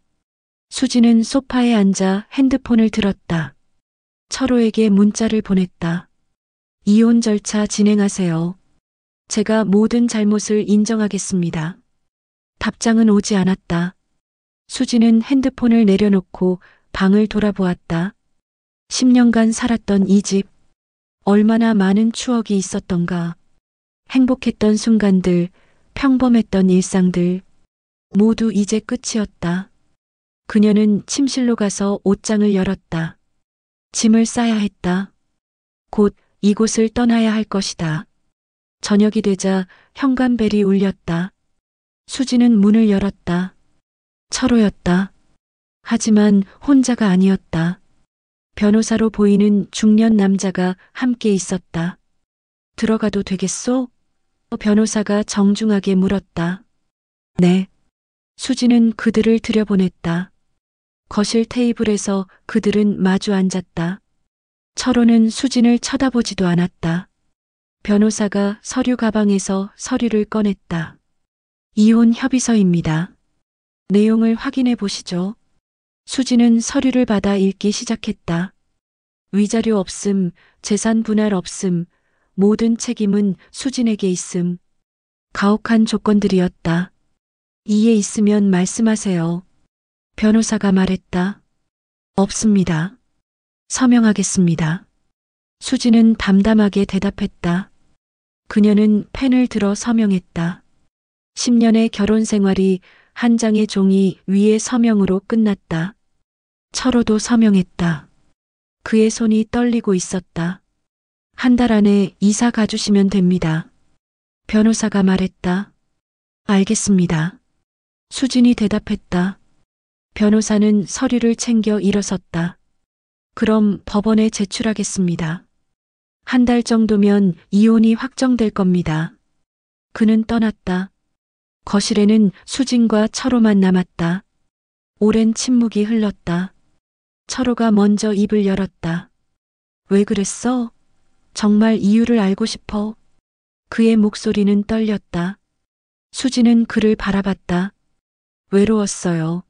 S1: 수지는 소파에 앉아 핸드폰을 들었다. 철호에게 문자를 보냈다. 이혼 절차 진행하세요. 제가 모든 잘못을 인정하겠습니다. 답장은 오지 않았다. 수지는 핸드폰을 내려놓고 방을 돌아보았다. 10년간 살았던 이 집. 얼마나 많은 추억이 있었던가. 행복했던 순간들, 평범했던 일상들. 모두 이제 끝이었다. 그녀는 침실로 가서 옷장을 열었다. 짐을 싸야 했다. 곧 이곳을 떠나야 할 것이다. 저녁이 되자 현관벨이 울렸다. 수지는 문을 열었다. 철호였다. 하지만 혼자가 아니었다. 변호사로 보이는 중년 남자가 함께 있었다. 들어가도 되겠소? 변호사가 정중하게 물었다. 네. 수지는 그들을 들여보냈다. 거실 테이블에서 그들은 마주 앉았다. 철호는 수진을 쳐다보지도 않았다. 변호사가 서류 가방에서 서류를 꺼냈다. 이혼 협의서입니다. 내용을 확인해 보시죠. 수지는 서류를 받아 읽기 시작했다. 위자료 없음, 재산 분할 없음, 모든 책임은 수진에게 있음. 가혹한 조건들이었다. 이해 있으면 말씀하세요. 변호사가 말했다. 없습니다. 서명하겠습니다. 수지는 담담하게 대답했다. 그녀는 펜을 들어 서명했다. 10년의 결혼 생활이 한 장의 종이 위에 서명으로 끝났다. 철호도 서명했다. 그의 손이 떨리고 있었다. 한 달 안에 이사 가주시면 됩니다. 변호사가 말했다. 알겠습니다. 수진이 대답했다. 변호사는 서류를 챙겨 일어섰다. 그럼 법원에 제출하겠습니다. 한 달 정도면 이혼이 확정될 겁니다. 그는 떠났다. 거실에는 수진과 철호만 남았다. 오랜 침묵이 흘렀다. 철호가 먼저 입을 열었다. 왜 그랬어? 정말 이유를 알고 싶어. 그의 목소리는 떨렸다. 수진은 그를 바라봤다. 외로웠어요.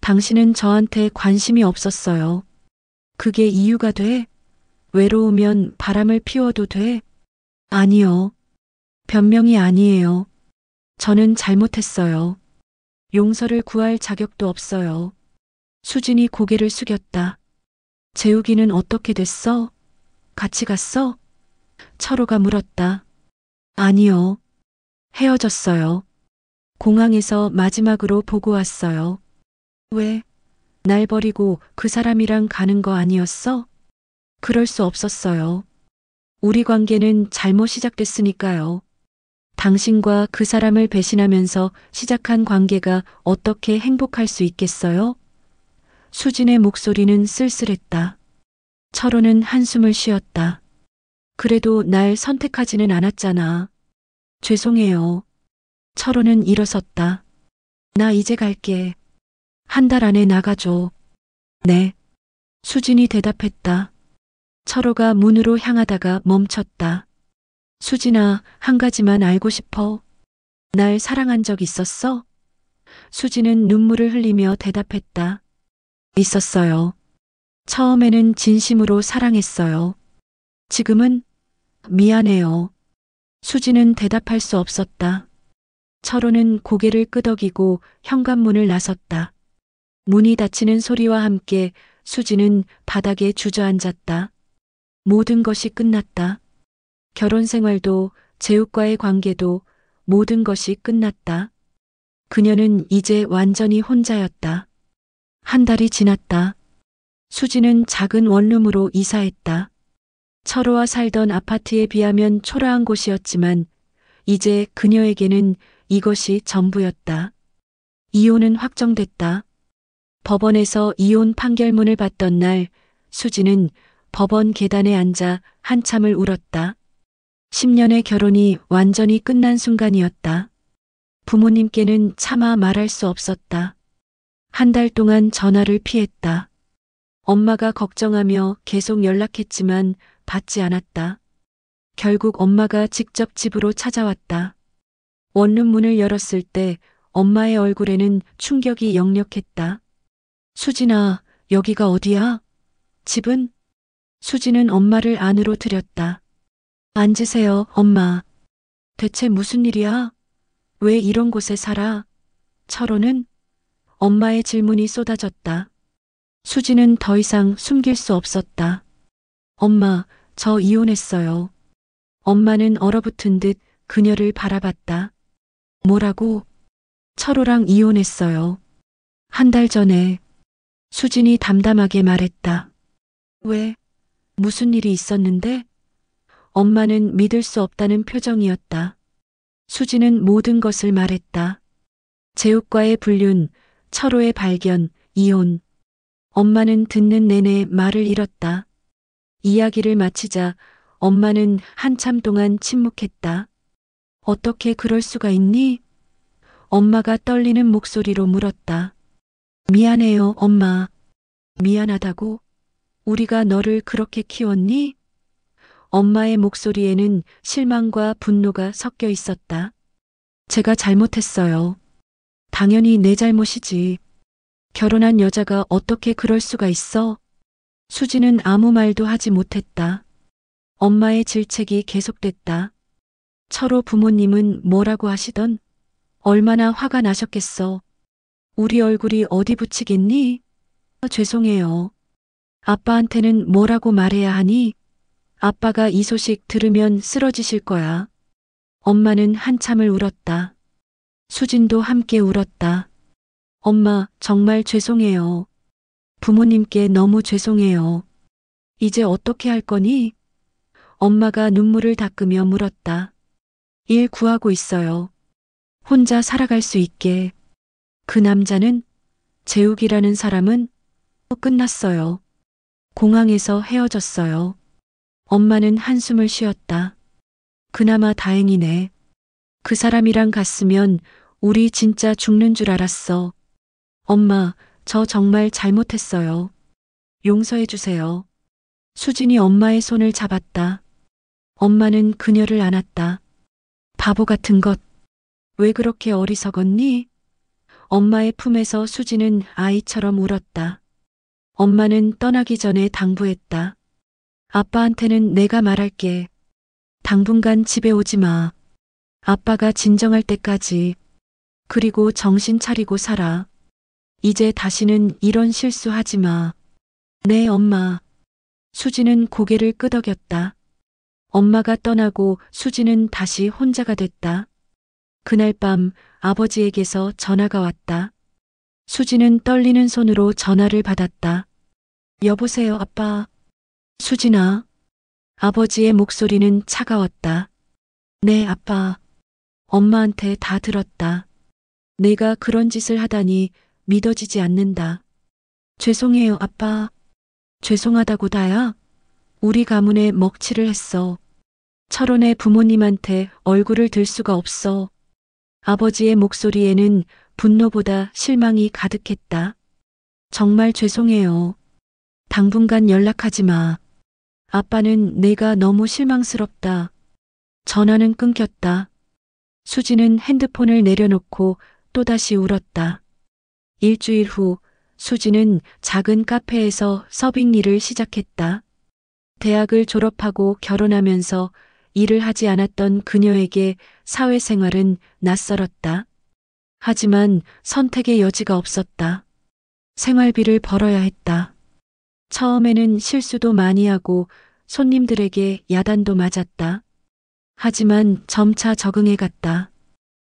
S1: 당신은 저한테 관심이 없었어요. 그게 이유가 돼? 외로우면 바람을 피워도 돼? 아니요. 변명이 아니에요. 저는 잘못했어요. 용서를 구할 자격도 없어요. 수진이 고개를 숙였다. 재욱이는 어떻게 됐어? 같이 갔어? 철호가 물었다. 아니요. 헤어졌어요. 공항에서 마지막으로 보고 왔어요. 왜? 날 버리고 그 사람이랑 가는 거 아니었어? 그럴 수 없었어요. 우리 관계는 잘못 시작됐으니까요. 당신과 그 사람을 배신하면서 시작한 관계가 어떻게 행복할 수 있겠어요? 수진의 목소리는 쓸쓸했다. 철호는 한숨을 쉬었다. 그래도 날 선택하지는 않았잖아. 죄송해요. 철호는 일어섰다. 나 이제 갈게. 한 달 안에 나가줘. 네. 수진이 대답했다. 철호가 문으로 향하다가 멈췄다. 수진아, 한 가지만 알고 싶어. 날 사랑한 적 있었어? 수진은 눈물을 흘리며 대답했다. 있었어요. 처음에는 진심으로 사랑했어요. 지금은 미안해요. 수진은 대답할 수 없었다. 철호는 고개를 끄덕이고 현관문을 나섰다. 문이 닫히는 소리와 함께 수진은 바닥에 주저앉았다. 모든 것이 끝났다. 결혼 생활도 재욱과의 관계도 모든 것이 끝났다. 그녀는 이제 완전히 혼자였다. 한 달이 지났다. 수진은 작은 원룸으로 이사했다. 철호와 살던 아파트에 비하면 초라한 곳이었지만 이제 그녀에게는 이것이 전부였다. 이혼은 확정됐다. 법원에서 이혼 판결문을 받던 날 수진은 법원 계단에 앉아 한참을 울었다. 10년의 결혼이 완전히 끝난 순간이었다. 부모님께는 차마 말할 수 없었다. 한 달 동안 전화를 피했다. 엄마가 걱정하며 계속 연락했지만 받지 않았다. 결국 엄마가 직접 집으로 찾아왔다. 원룸 문을 열었을 때 엄마의 얼굴에는 충격이 역력했다. 수진아, 여기가 어디야? 집은? 수진은 엄마를 안으로 들였다. 앉으세요, 엄마. 대체 무슨 일이야? 왜 이런 곳에 살아? 철호는? 엄마의 질문이 쏟아졌다. 수진은 더 이상 숨길 수 없었다. 엄마, 저 이혼했어요. 엄마는 얼어붙은 듯 그녀를 바라봤다. 뭐라고? 철호랑 이혼했어요. 한 달 전에. 수진이 담담하게 말했다. 왜? 무슨 일이 있었는데? 엄마는 믿을 수 없다는 표정이었다. 수진은 모든 것을 말했다. 재욱과의 불륜, 철호의 발견, 이혼. 엄마는 듣는 내내 말을 잃었다. 이야기를 마치자 엄마는 한참 동안 침묵했다. 어떻게 그럴 수가 있니? 엄마가 떨리는 목소리로 물었다. 미안해요, 엄마. 미안하다고? 우리가 너를 그렇게 키웠니? 엄마의 목소리에는 실망과 분노가 섞여 있었다. 제가 잘못했어요. 당연히 내 잘못이지. 결혼한 여자가 어떻게 그럴 수가 있어? 수지는 아무 말도 하지 못했다. 엄마의 질책이 계속됐다. 철호 부모님은 뭐라고 하시던? 얼마나 화가 나셨겠어. 우리 얼굴이 어디 붙이겠니? 죄송해요. 아빠한테는 뭐라고 말해야 하니? 아빠가 이 소식 들으면 쓰러지실 거야. 엄마는 한참을 울었다. 수진도 함께 울었다. 엄마, 정말 죄송해요. 부모님께 너무 죄송해요. 이제 어떻게 할 거니? 엄마가 눈물을 닦으며 물었다. 일 구하고 있어요. 혼자 살아갈 수 있게. 그 남자는? 재욱이라는 사람은? 끝났어요. 공항에서 헤어졌어요. 엄마는 한숨을 쉬었다. 그나마 다행이네. 그 사람이랑 갔으면 우리 진짜 죽는 줄 알았어. 엄마, 저 정말 잘못했어요. 용서해 주세요. 수진이 엄마의 손을 잡았다. 엄마는 그녀를 안았다. 바보 같은 것. 왜 그렇게 어리석었니? 엄마의 품에서 수진은 아이처럼 울었다. 엄마는 떠나기 전에 당부했다. 아빠한테는 내가 말할게. 당분간 집에 오지 마. 아빠가 진정할 때까지. 그리고 정신 차리고 살아. 이제 다시는 이런 실수하지 마. 네, 엄마. 수지는 고개를 끄덕였다. 엄마가 떠나고 수지는 다시 혼자가 됐다. 그날 밤 아버지에게서 전화가 왔다. 수지는 떨리는 손으로 전화를 받았다. 여보세요, 아빠. 수진아. 아버지의 목소리는 차가웠다. 네, 아빠. 엄마한테 다 들었다. 내가 그런 짓을 하다니 믿어지지 않는다. 죄송해요, 아빠. 죄송하다고 다야. 우리 가문에 먹칠을 했어. 철원의 부모님한테 얼굴을 들 수가 없어. 아버지의 목소리에는 분노보다 실망이 가득했다. 정말 죄송해요. 당분간 연락하지 마. 아빠는 내가 너무 실망스럽다. 전화는 끊겼다. 수지는 핸드폰을 내려놓고 또다시 울었다. 일주일 후 수지는 작은 카페에서 서빙 일을 시작했다. 대학을 졸업하고 결혼하면서 일을 하지 않았던 그녀에게 사회생활은 낯설었다. 하지만 선택의 여지가 없었다. 생활비를 벌어야 했다. 처음에는 실수도 많이 하고 손님들에게 야단도 맞았다. 하지만 점차 적응해 갔다.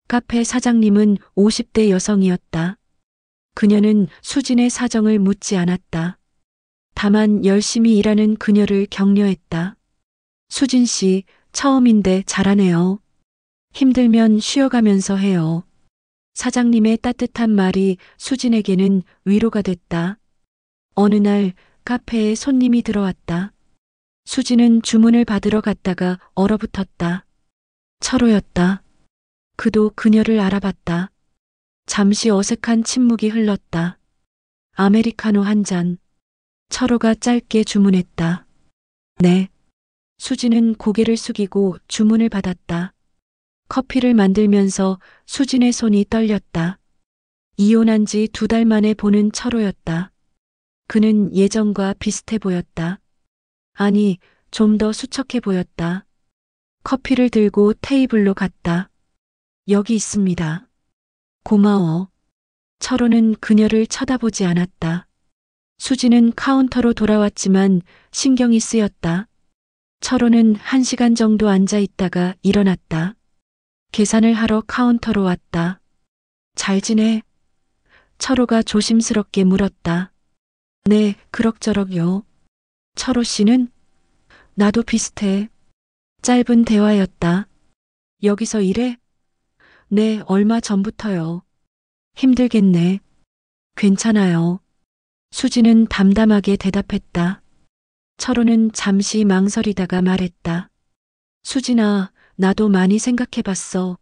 S1: 카페 사장님은 50대 여성이었다. 그녀는 수진의 사정을 묻지 않았다. 다만 열심히 일하는 그녀를 격려했다. 수진 씨, 처음인데 잘하네요. 힘들면 쉬어가면서 해요. 사장님의 따뜻한 말이 수진에게는 위로가 됐다. 어느 날 카페에 손님이 들어왔다. 수진은 주문을 받으러 갔다가 얼어붙었다. 철호였다. 그도 그녀를 알아봤다. 잠시 어색한 침묵이 흘렀다. 아메리카노 한 잔. 철호가 짧게 주문했다. 네. 수진은 고개를 숙이고 주문을 받았다. 커피를 만들면서 수진의 손이 떨렸다. 이혼한 지 2달 만에 보는 철호였다. 그는 예전과 비슷해 보였다. 아니, 좀 더 수척해 보였다. 커피를 들고 테이블로 갔다. 여기 있습니다. 고마워. 철호는 그녀를 쳐다보지 않았다. 수지는 카운터로 돌아왔지만 신경이 쓰였다. 철호는 1시간 정도 앉아 있다가 일어났다. 계산을 하러 카운터로 왔다. 잘 지내? 철호가 조심스럽게 물었다. 네, 그럭저럭요. 철호 씨는? 나도 비슷해. 짧은 대화였다. 여기서 일해? 네, 얼마 전부터요. 힘들겠네. 괜찮아요. 수지는 담담하게 대답했다. 철호는 잠시 망설이다가 말했다. 수진아, 나도 많이 생각해봤어.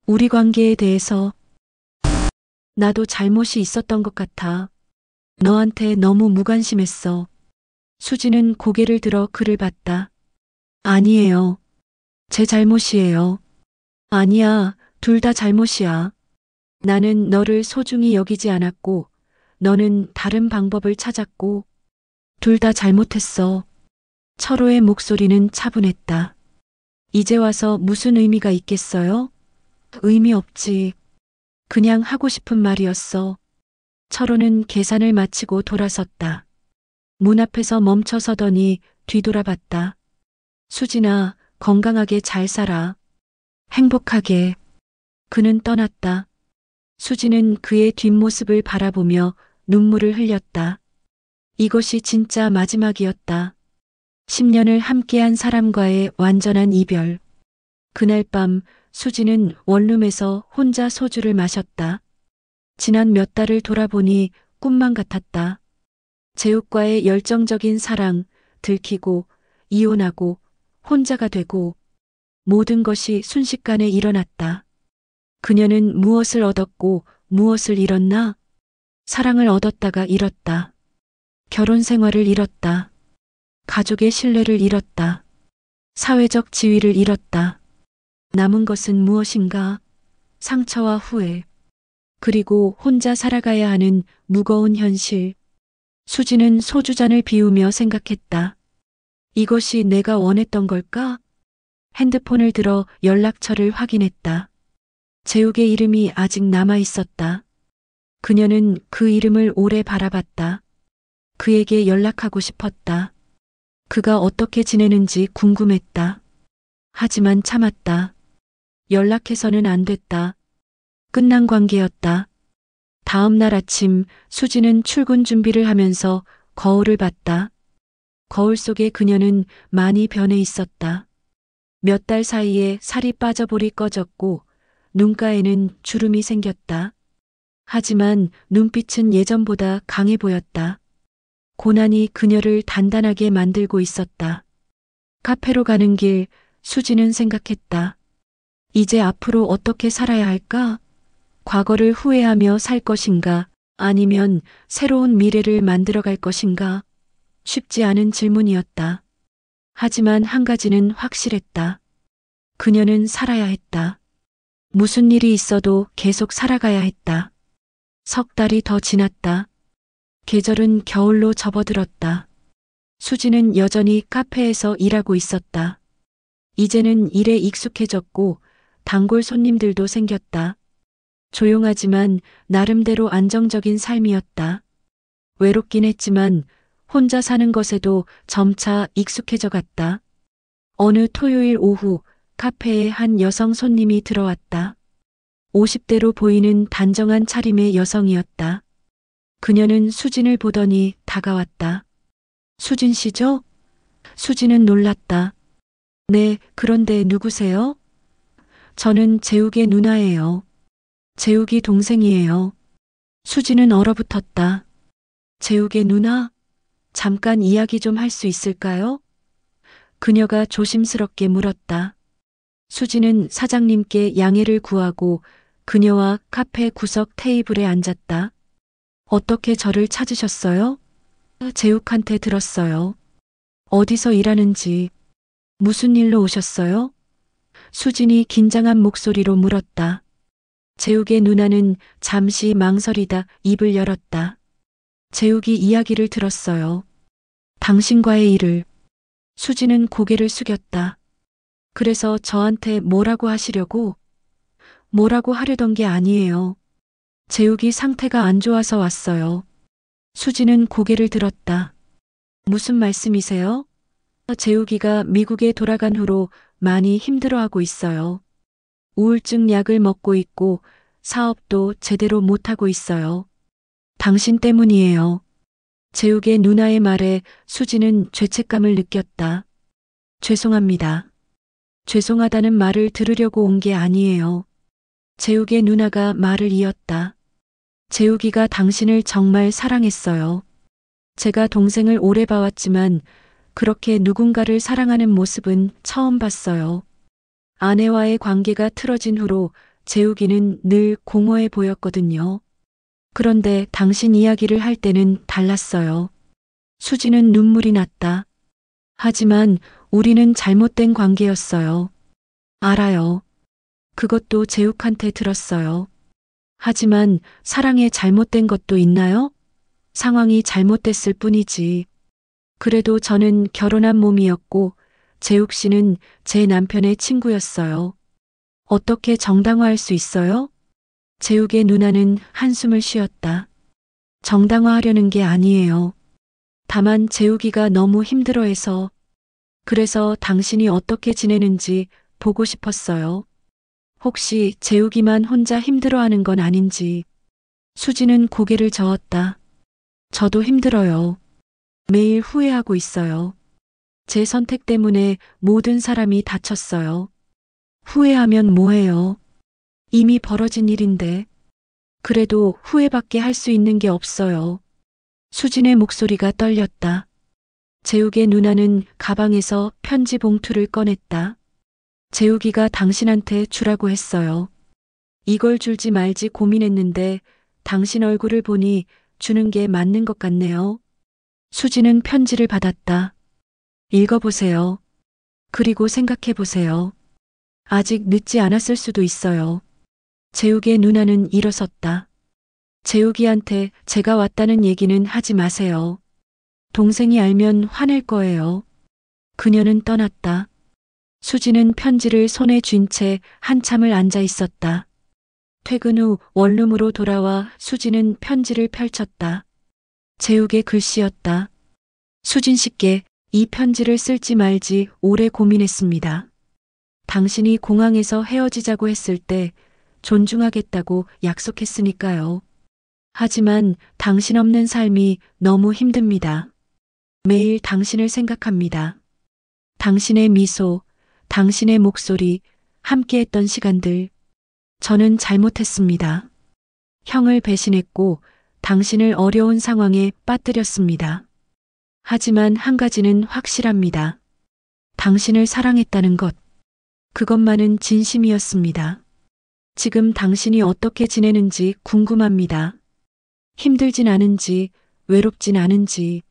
S1: 우리 관계에 대해서. 나도 잘못이 있었던 것 같아. 너한테 너무 무관심했어. 수지는 고개를 들어 그를 봤다. 아니에요. 제 잘못이에요. 아니야, 둘 다 잘못이야. 나는 너를 소중히 여기지 않았고, 너는 다른 방법을 찾았고, 둘 다 잘못했어. 철호의 목소리는 차분했다. 이제 와서 무슨 의미가 있겠어요? 의미 없지. 그냥 하고 싶은 말이었어. 철호는 계산을 마치고 돌아섰다. 문 앞에서 멈춰 서더니 뒤돌아봤다. 수진아, 건강하게 잘 살아. 행복하게. 그는 떠났다. 수지는 그의 뒷모습을 바라보며 눈물을 흘렸다. 이것이 진짜 마지막이었다. 10년을 함께한 사람과의 완전한 이별. 그날 밤 수지는 원룸에서 혼자 소주를 마셨다. 지난 몇 달을 돌아보니 꿈만 같았다. 재욱과의 열정적인 사랑, 들키고, 이혼하고, 혼자가 되고, 모든 것이 순식간에 일어났다. 그녀는 무엇을 얻었고 무엇을 잃었나? 사랑을 얻었다가 잃었다. 결혼 생활을 잃었다. 가족의 신뢰를 잃었다. 사회적 지위를 잃었다. 남은 것은 무엇인가? 상처와 후회. 그리고 혼자 살아가야 하는 무거운 현실. 수지는 소주잔을 비우며 생각했다. 이것이 내가 원했던 걸까? 핸드폰을 들어 연락처를 확인했다. 재욱의 이름이 아직 남아 있었다. 그녀는 그 이름을 오래 바라봤다. 그에게 연락하고 싶었다. 그가 어떻게 지내는지 궁금했다. 하지만 참았다. 연락해서는 안 됐다. 끝난 관계였다. 다음 날 아침 수지는 출근 준비를 하면서 거울을 봤다. 거울 속에 그녀는 많이 변해 있었다. 몇 달 사이에 살이 빠져볼이 꺼졌고 눈가에는 주름이 생겼다. 하지만 눈빛은 예전보다 강해 보였다. 고난이 그녀를 단단하게 만들고 있었다. 카페로 가는 길, 수지는 생각했다. 이제 앞으로 어떻게 살아야 할까? 과거를 후회하며 살 것인가? 아니면 새로운 미래를 만들어갈 것인가? 쉽지 않은 질문이었다. 하지만 한 가지는 확실했다. 그녀는 살아야 했다. 무슨 일이 있어도 계속 살아가야 했다. 석 달이 더 지났다. 계절은 겨울로 접어들었다. 수지는 여전히 카페에서 일하고 있었다. 이제는 일에 익숙해졌고 단골 손님들도 생겼다. 조용하지만 나름대로 안정적인 삶이었다. 외롭긴 했지만 혼자 사는 것에도 점차 익숙해져 갔다. 어느 토요일 오후 카페에 한 여성 손님이 들어왔다. 50대로 보이는 단정한 차림의 여성이었다. 그녀는 수진을 보더니 다가왔다. 수진 씨죠? 수진은 놀랐다. 네, 그런데 누구세요? 저는 재욱의 누나예요. 재욱이 동생이에요. 수진은 얼어붙었다. 재욱의 누나? 잠깐 이야기 좀 할 수 있을까요? 그녀가 조심스럽게 물었다. 수진은 사장님께 양해를 구하고 그녀와 카페 구석 테이블에 앉았다. 어떻게 저를 찾으셨어요? 재욱한테 들었어요. 어디서 일하는지, 무슨 일로 오셨어요? 수진이 긴장한 목소리로 물었다. 재욱의 누나는 잠시 망설이다 입을 열었다. 재욱이 이야기를 들었어요. 당신과의 일을. 수진은 고개를 숙였다. 그래서 저한테 뭐라고 하시려고? 뭐라고 하려던 게 아니에요. 재욱이 상태가 안 좋아서 왔어요. 수진은 고개를 들었다. 무슨 말씀이세요? 재욱이가 미국에 돌아간 후로 많이 힘들어하고 있어요. 우울증 약을 먹고 있고 사업도 제대로 못하고 있어요. 당신 때문이에요. 재욱의 누나의 말에 수지는 죄책감을 느꼈다. 죄송합니다. 죄송하다는 말을 들으려고 온 게 아니에요. 재욱의 누나가 말을 이었다. 재욱이가 당신을 정말 사랑했어요. 제가 동생을 오래 봐왔지만 그렇게 누군가를 사랑하는 모습은 처음 봤어요. 아내와의 관계가 틀어진 후로 재욱이는 늘 공허해 보였거든요. 그런데 당신 이야기를 할 때는 달랐어요. 수지는 눈물이 났다. 하지만 우리는 잘못된 관계였어요. 알아요. 그것도 재욱한테 들었어요. 하지만 사랑에 잘못된 것도 있나요? 상황이 잘못됐을 뿐이지. 그래도 저는 결혼한 몸이었고 재욱 씨는 제 남편의 친구였어요. 어떻게 정당화할 수 있어요? 재욱의 누나는 한숨을 쉬었다. 정당화하려는 게 아니에요. 다만 재욱이가 너무 힘들어해서 그래서 당신이 어떻게 지내는지 보고 싶었어요. 혹시 재욱이만 혼자 힘들어하는 건 아닌지. 수지는 고개를 저었다. 저도 힘들어요. 매일 후회하고 있어요. 제 선택 때문에 모든 사람이 다쳤어요. 후회하면 뭐해요? 이미 벌어진 일인데. 그래도 후회밖에 할 수 있는 게 없어요. 수진의 목소리가 떨렸다. 재욱의 누나는 가방에서 편지 봉투를 꺼냈다. 재욱이가 당신한테 주라고 했어요. 이걸 줄지 말지 고민했는데 당신 얼굴을 보니 주는 게 맞는 것 같네요. 수지는 편지를 받았다. 읽어보세요. 그리고 생각해보세요. 아직 늦지 않았을 수도 있어요. 재욱의 누나는 일어섰다. 재욱이한테 제가 왔다는 얘기는 하지 마세요. 동생이 알면 화낼 거예요. 그녀는 떠났다. 수지는 편지를 손에 쥔 채 한참을 앉아 있었다. 퇴근 후 원룸으로 돌아와 수지는 편지를 펼쳤다. 재욱의 글씨였다. 수진 씨께 이 편지를 쓸지 말지 오래 고민했습니다. 당신이 공항에서 헤어지자고 했을 때 존중하겠다고 약속했으니까요. 하지만 당신 없는 삶이 너무 힘듭니다. 매일 당신을 생각합니다. 당신의 미소, 당신의 목소리, 함께했던 시간들. 저는 잘못했습니다. 형을 배신했고 당신을 어려운 상황에 빠뜨렸습니다. 하지만 한 가지는 확실합니다. 당신을 사랑했다는 것, 그것만은 진심이었습니다. 지금 당신이 어떻게 지내는지 궁금합니다. 힘들진 않은지, 외롭진 않은지,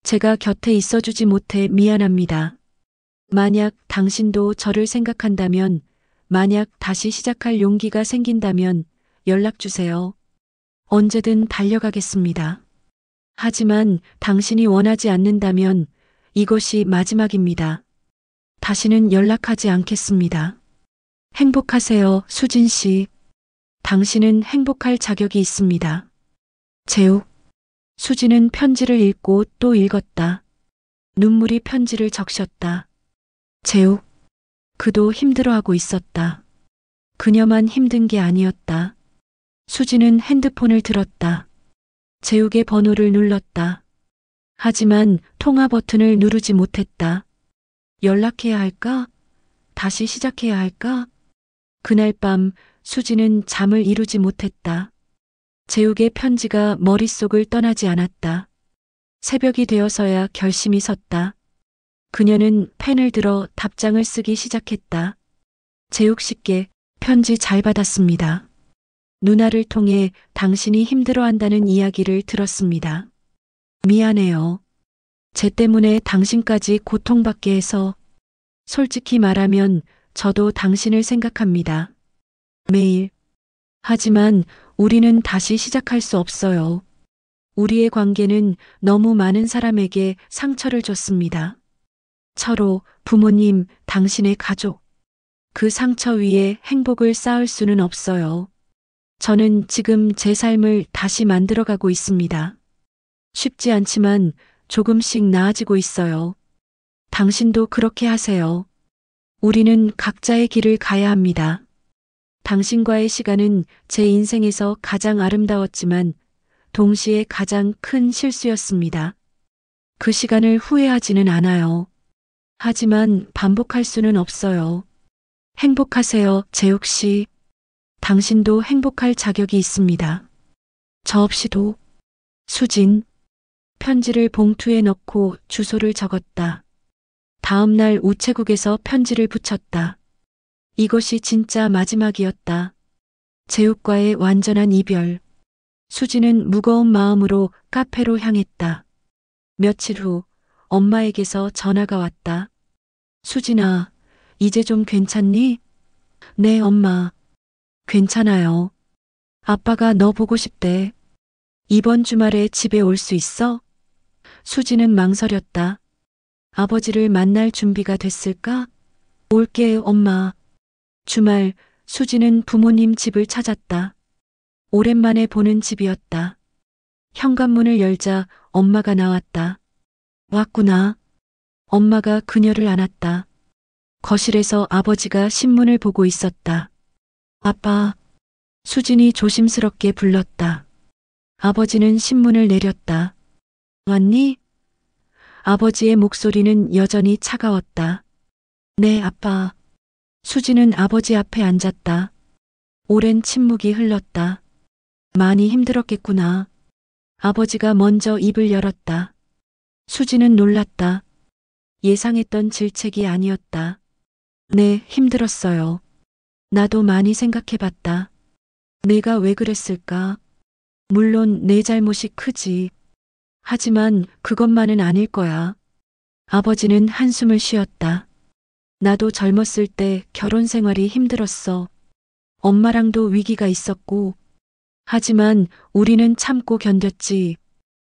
S1: 제가 곁에 있어주지 못해 미안합니다. 만약 당신도 저를 생각한다면, 만약 다시 시작할 용기가 생긴다면 연락 주세요. 언제든 달려가겠습니다. 하지만 당신이 원하지 않는다면 이것이 마지막입니다. 다시는 연락하지 않겠습니다. 행복하세요, 수진 씨. 당신은 행복할 자격이 있습니다. 재욱. 수진은 편지를 읽고 또 읽었다. 눈물이 편지를 적셨다. 재욱. 그도 힘들어하고 있었다. 그녀만 힘든 게 아니었다. 수진은 핸드폰을 들었다. 재욱의 번호를 눌렀다. 하지만 통화 버튼을 누르지 못했다. 연락해야 할까? 다시 시작해야 할까? 그날 밤 수진은 잠을 이루지 못했다. 재욱의 편지가 머릿속을 떠나지 않았다. 새벽이 되어서야 결심이 섰다. 그녀는 펜을 들어 답장을 쓰기 시작했다. 재욱 씨께 편지 잘 받았습니다. 누나를 통해 당신이 힘들어한다는 이야기를 들었습니다. 미안해요. 제 때문에 당신까지 고통받게 해서. 솔직히 말하면 저도 당신을 생각합니다. 매일. 하지만 우리는 다시 시작할 수 없어요. 우리의 관계는 너무 많은 사람에게 상처를 줬습니다. 철호, 부모님, 당신의 가족. 그 상처 위에 행복을 쌓을 수는 없어요. 저는 지금 제 삶을 다시 만들어가고 있습니다. 쉽지 않지만 조금씩 나아지고 있어요. 당신도 그렇게 하세요. 우리는 각자의 길을 가야 합니다. 당신과의 시간은 제 인생에서 가장 아름다웠지만 동시에 가장 큰 실수였습니다. 그 시간을 후회하지는 않아요. 하지만 반복할 수는 없어요. 행복하세요, 재욱 씨. 당신도 행복할 자격이 있습니다. 저 없이도. 수진. 편지를 봉투에 넣고 주소를 적었다. 다음 날 우체국에서 편지를 붙였다. 이것이 진짜 마지막이었다. 재욱과의 완전한 이별. 수진은 무거운 마음으로 카페로 향했다. 며칠 후 엄마에게서 전화가 왔다. 수진아, 이제 좀 괜찮니? 네, 엄마. 괜찮아요. 아빠가 너 보고 싶대. 이번 주말에 집에 올 수 있어? 수진은 망설였다. 아버지를 만날 준비가 됐을까? 올게, 엄마. 주말, 수진은 부모님 집을 찾았다. 오랜만에 보는 집이었다. 현관문을 열자 엄마가 나왔다. 왔구나. 엄마가 그녀를 안았다. 거실에서 아버지가 신문을 보고 있었다. 아빠. 수진이 조심스럽게 불렀다. 아버지는 신문을 내렸다. 왔니? 아버지의 목소리는 여전히 차가웠다. 네, 아빠. 수진은 아버지 앞에 앉았다. 오랜 침묵이 흘렀다. 많이 힘들었겠구나. 아버지가 먼저 입을 열었다. 수진은 놀랐다. 예상했던 질책이 아니었다. 네, 힘들었어요. 나도 많이 생각해봤다. 내가 왜 그랬을까? 물론 내 잘못이 크지. 하지만 그것만은 아닐 거야. 아버지는 한숨을 쉬었다. 나도 젊었을 때 결혼 생활이 힘들었어. 엄마랑도 위기가 있었고. 하지만 우리는 참고 견뎠지.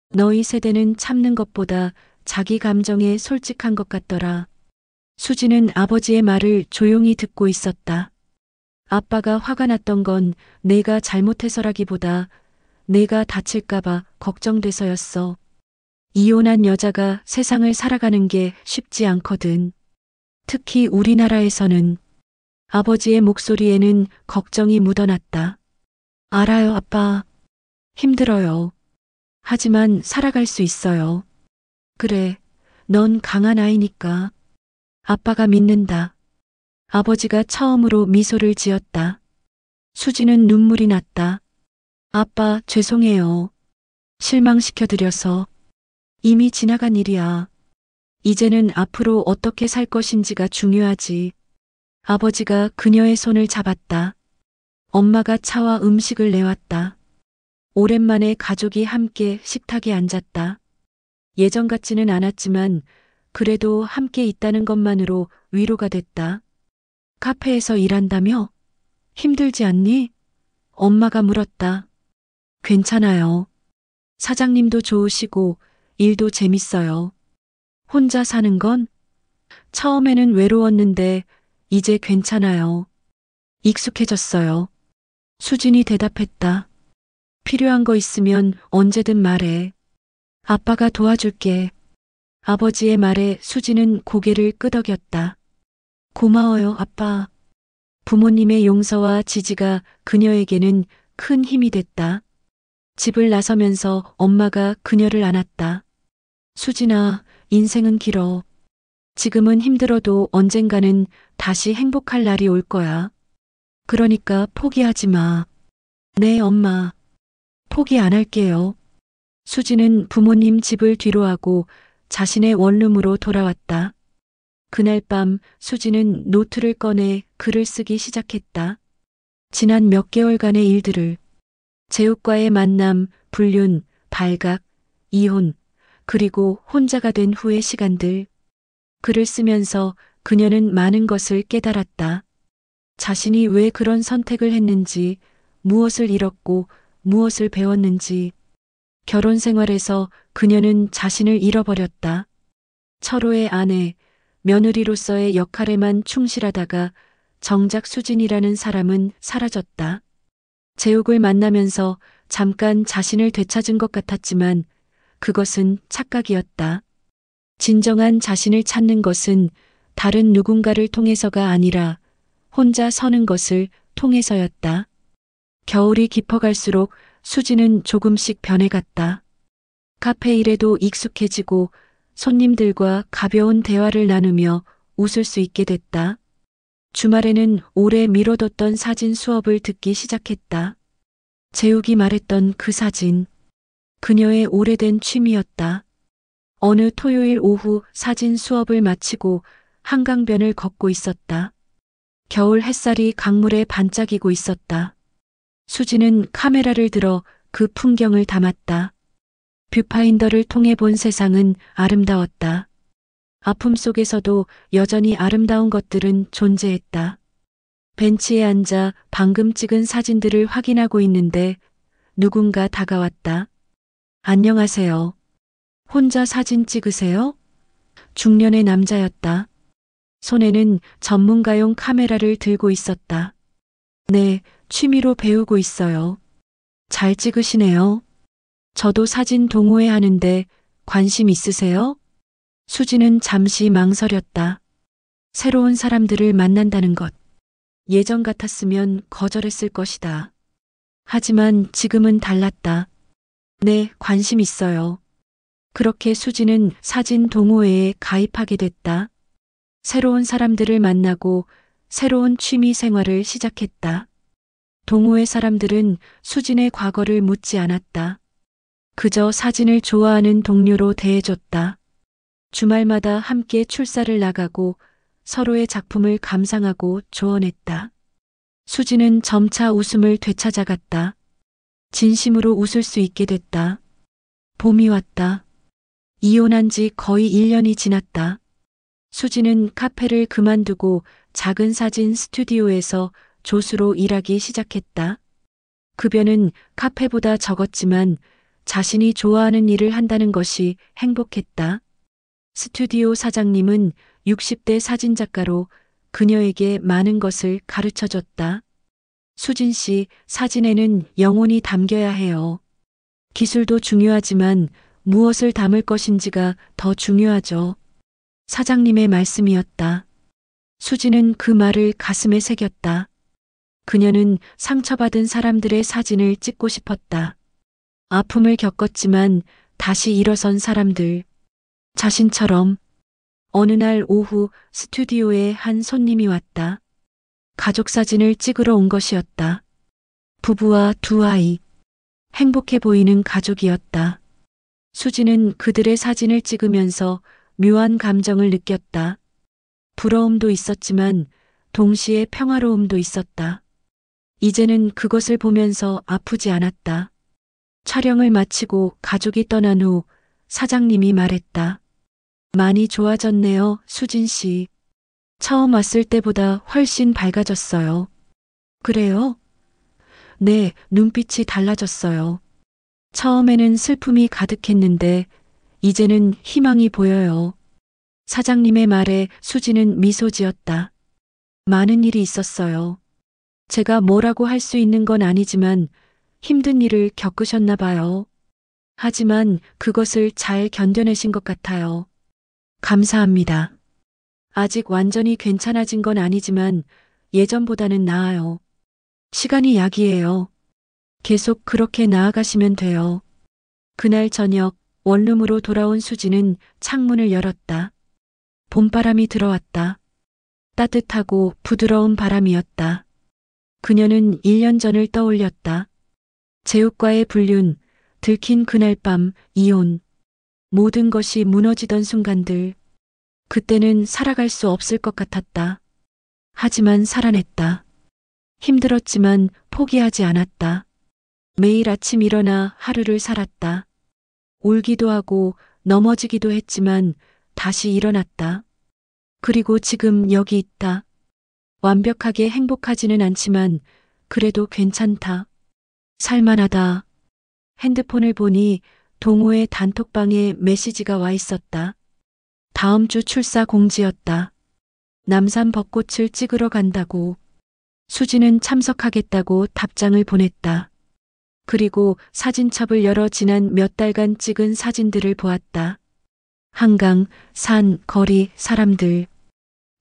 S1: 너희 세대는 참는 것보다 자기 감정에 솔직한 것 같더라. 수지는 아버지의 말을 조용히 듣고 있었다. 아빠가 화가 났던 건 내가 잘못해서라기보다 내가 다칠까봐 걱정돼서였어. 이혼한 여자가 세상을 살아가는 게 쉽지 않거든. 특히 우리나라에서는. 아버지의 목소리에는 걱정이 묻어났다. 알아요, 아빠. 힘들어요. 하지만 살아갈 수 있어요. 그래, 넌 강한 아이니까. 아빠가 믿는다. 아버지가 처음으로 미소를 지었다. 수지는 눈물이 났다. 아빠, 죄송해요. 실망시켜드려서. 이미 지나간 일이야. 이제는 앞으로 어떻게 살 것인지가 중요하지. 아버지가 그녀의 손을 잡았다. 엄마가 차와 음식을 내왔다. 오랜만에 가족이 함께 식탁에 앉았다. 예전 같지는 않았지만 그래도 함께 있다는 것만으로 위로가 됐다. 카페에서 일한다며? 힘들지 않니? 엄마가 물었다. 괜찮아요. 사장님도 좋으시고 일도 재밌어요. 혼자 사는 건? 처음에는 외로웠는데 이제 괜찮아요. 익숙해졌어요. 수진이 대답했다. 필요한 거 있으면 언제든 말해. 아빠가 도와줄게. 아버지의 말에 수진은 고개를 끄덕였다. 고마워요, 아빠. 부모님의 용서와 지지가 그녀에게는 큰 힘이 됐다. 집을 나서면서 엄마가 그녀를 안았다. 수진아, 인생은 길어. 지금은 힘들어도 언젠가는 다시 행복할 날이 올 거야. 그러니까 포기하지 마. 네, 엄마. 포기 안 할게요. 수진은 부모님 집을 뒤로하고 자신의 원룸으로 돌아왔다. 그날 밤 수진은 노트를 꺼내 글을 쓰기 시작했다. 지난 몇 개월간의 일들을, 재욱과의 만남, 불륜, 발각, 이혼, 그리고 혼자가 된 후의 시간들. 글을 쓰면서 그녀는 많은 것을 깨달았다. 자신이 왜 그런 선택을 했는지, 무엇을 잃었고 무엇을 배웠는지. 결혼 생활에서 그녀는 자신을 잃어버렸다. 철호의 아내, 며느리로서의 역할에만 충실하다가 정작 수진이라는 사람은 사라졌다. 재욱을 만나면서 잠깐 자신을 되찾은 것 같았지만 그것은 착각이었다. 진정한 자신을 찾는 것은 다른 누군가를 통해서가 아니라 혼자 서는 것을 통해서였다. 겨울이 깊어갈수록 수지는 조금씩 변해갔다. 카페 일에도 익숙해지고 손님들과 가벼운 대화를 나누며 웃을 수 있게 됐다. 주말에는 오래 미뤄뒀던 사진 수업을 듣기 시작했다. 재욱이 말했던 그 사진, 그녀의 오래된 취미였다. 어느 토요일 오후 사진 수업을 마치고 한강변을 걷고 있었다. 겨울 햇살이 강물에 반짝이고 있었다. 수지는 카메라를 들어 그 풍경을 담았다. 뷰파인더를 통해 본 세상은 아름다웠다. 아픔 속에서도 여전히 아름다운 것들은 존재했다. 벤치에 앉아 방금 찍은 사진들을 확인하고 있는데 누군가 다가왔다. 안녕하세요. 혼자 사진 찍으세요? 중년의 남자였다. 손에는 전문가용 카메라를 들고 있었다. 네, 취미로 배우고 있어요. 잘 찍으시네요. 저도 사진 동호회 하는데 관심 있으세요? 수지는 잠시 망설였다. 새로운 사람들을 만난다는 것. 예전 같았으면 거절했을 것이다. 하지만 지금은 달랐다. 네, 관심 있어요. 그렇게 수지는 사진 동호회에 가입하게 됐다. 새로운 사람들을 만나고 새로운 취미 생활을 시작했다. 동호회 사람들은 수진의 과거를 묻지 않았다. 그저 사진을 좋아하는 동료로 대해줬다. 주말마다 함께 출사를 나가고 서로의 작품을 감상하고 조언했다. 수지는 점차 웃음을 되찾아갔다. 진심으로 웃을 수 있게 됐다. 봄이 왔다. 이혼한 지 거의 1년이 지났다. 수지는 카페를 그만두고 작은 사진 스튜디오에서 조수로 일하기 시작했다. 급여는 카페보다 적었지만 자신이 좋아하는 일을 한다는 것이 행복했다. 스튜디오 사장님은 60대 사진작가로 그녀에게 많은 것을 가르쳐줬다. 수진 씨, 사진에는 영혼이 담겨야 해요. 기술도 중요하지만 무엇을 담을 것인지가 더 중요하죠. 사장님의 말씀이었다. 수지는 그 말을 가슴에 새겼다. 그녀는 상처받은 사람들의 사진을 찍고 싶었다. 아픔을 겪었지만 다시 일어선 사람들. 자신처럼. 어느 날 오후 스튜디오에 한 손님이 왔다. 가족 사진을 찍으러 온 것이었다. 부부와 두 아이. 행복해 보이는 가족이었다. 수지는 그들의 사진을 찍으면서 묘한 감정을 느꼈다. 부러움도 있었지만 동시에 평화로움도 있었다. 이제는 그것을 보면서 아프지 않았다. 촬영을 마치고 가족이 떠난 후 사장님이 말했다. 많이 좋아졌네요, 수진 씨. 처음 왔을 때보다 훨씬 밝아졌어요. 그래요? 네, 눈빛이 달라졌어요. 처음에는 슬픔이 가득했는데 이제는 희망이 보여요. 사장님의 말에 수지는 미소 지었다. 많은 일이 있었어요. 제가 뭐라고 할 수 있는 건 아니지만 힘든 일을 겪으셨나 봐요. 하지만 그것을 잘 견뎌내신 것 같아요. 감사합니다. 아직 완전히 괜찮아진 건 아니지만 예전보다는 나아요. 시간이 약이에요. 계속 그렇게 나아가시면 돼요. 그날 저녁 원룸으로 돌아온 수지는 창문을 열었다. 봄바람이 들어왔다. 따뜻하고 부드러운 바람이었다. 그녀는 1년 전을 떠올렸다. 제육과의 불륜, 들킨 그날 밤, 이혼. 모든 것이 무너지던 순간들. 그때는 살아갈 수 없을 것 같았다. 하지만 살아냈다. 힘들었지만 포기하지 않았다. 매일 아침 일어나 하루를 살았다. 울기도 하고 넘어지기도 했지만 다시 일어났다. 그리고 지금 여기 있다. 완벽하게 행복하지는 않지만 그래도 괜찮다. 살만하다. 핸드폰을 보니 동호회 단톡방에 메시지가 와 있었다. 다음 주 출사 공지였다. 남산 벚꽃을 찍으러 간다고. 수지는 참석하겠다고 답장을 보냈다. 그리고 사진첩을 열어 지난 몇 달간 찍은 사진들을 보았다. 한강, 산, 거리, 사람들.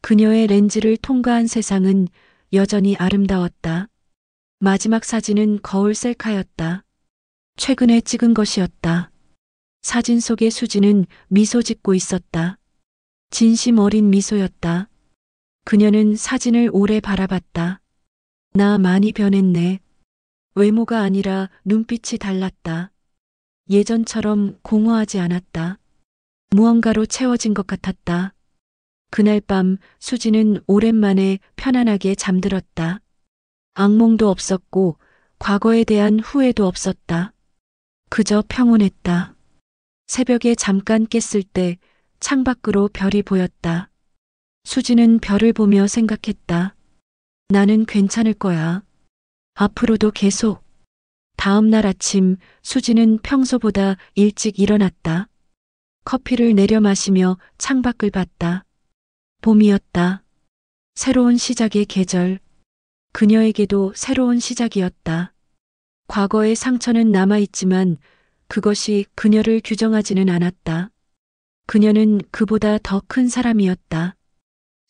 S1: 그녀의 렌즈를 통과한 세상은 여전히 아름다웠다. 마지막 사진은 거울 셀카였다. 최근에 찍은 것이었다. 사진 속의 수지는 미소 짓고 있었다. 진심 어린 미소였다. 그녀는 사진을 오래 바라봤다. 나 많이 변했네. 외모가 아니라 눈빛이 달랐다. 예전처럼 공허하지 않았다. 무언가로 채워진 것 같았다. 그날 밤 수지는 오랜만에 편안하게 잠들었다. 악몽도 없었고 과거에 대한 후회도 없었다. 그저 평온했다. 새벽에 잠깐 깼을 때 창밖으로 별이 보였다. 수지는 별을 보며 생각했다. 나는 괜찮을 거야. 앞으로도 계속. 다음 날 아침 수지는 평소보다 일찍 일어났다. 커피를 내려 마시며 창밖을 봤다. 봄이었다. 새로운 시작의 계절. 그녀에게도 새로운 시작이었다. 과거의 상처는 남아있지만 그것이 그녀를 규정하지는 않았다. 그녀는 그보다 더 큰 사람이었다.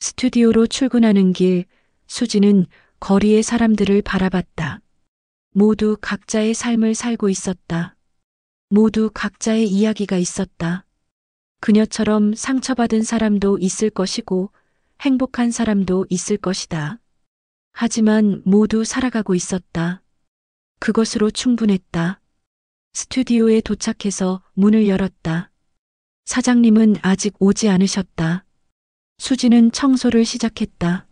S1: 스튜디오로 출근하는 길, 수지는 거리의 사람들을 바라봤다. 모두 각자의 삶을 살고 있었다. 모두 각자의 이야기가 있었다. 그녀처럼 상처받은 사람도 있을 것이고 행복한 사람도 있을 것이다. 하지만 모두 살아가고 있었다. 그것으로 충분했다. 스튜디오에 도착해서 문을 열었다. 사장님은 아직 오지 않으셨다. 수지는 청소를 시작했다.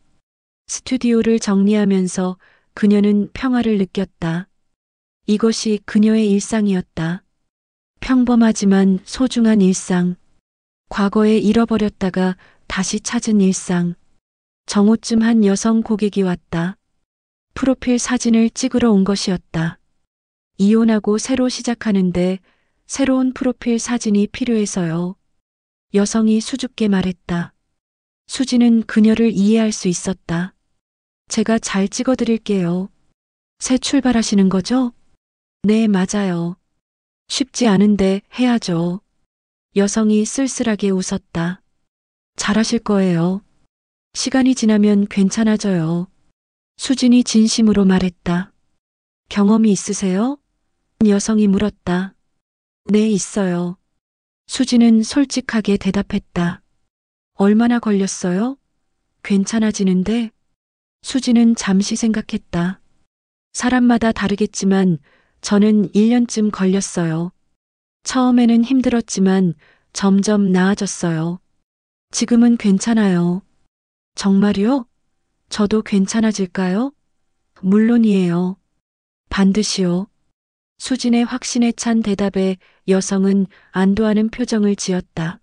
S1: 스튜디오를 정리하면서 그녀는 평화를 느꼈다. 이것이 그녀의 일상이었다. 평범하지만 소중한 일상. 과거에 잃어버렸다가 다시 찾은 일상. 정오쯤 한 여성 고객이 왔다. 프로필 사진을 찍으러 온 것이었다. 이혼하고 새로 시작하는데 새로운 프로필 사진이 필요해서요. 여성이 수줍게 말했다. 수지는 그녀를 이해할 수 있었다. 제가 잘 찍어드릴게요. 새 출발하시는 거죠? 네, 맞아요. 쉽지 않은데 해야죠. 여성이 쓸쓸하게 웃었다. 잘하실 거예요. 시간이 지나면 괜찮아져요. 수진이 진심으로 말했다. 경험이 있으세요? 여성이 물었다. 네, 있어요. 수지는 솔직하게 대답했다. 얼마나 걸렸어요? 괜찮아지는데? 수지는 잠시 생각했다. 사람마다 다르겠지만 저는 1년쯤 걸렸어요. 처음에는 힘들었지만 점점 나아졌어요. 지금은 괜찮아요. 정말요? 저도 괜찮아질까요? 물론이에요. 반드시요. 수진의 확신에 찬 대답에 여성은 안도하는 표정을 지었다.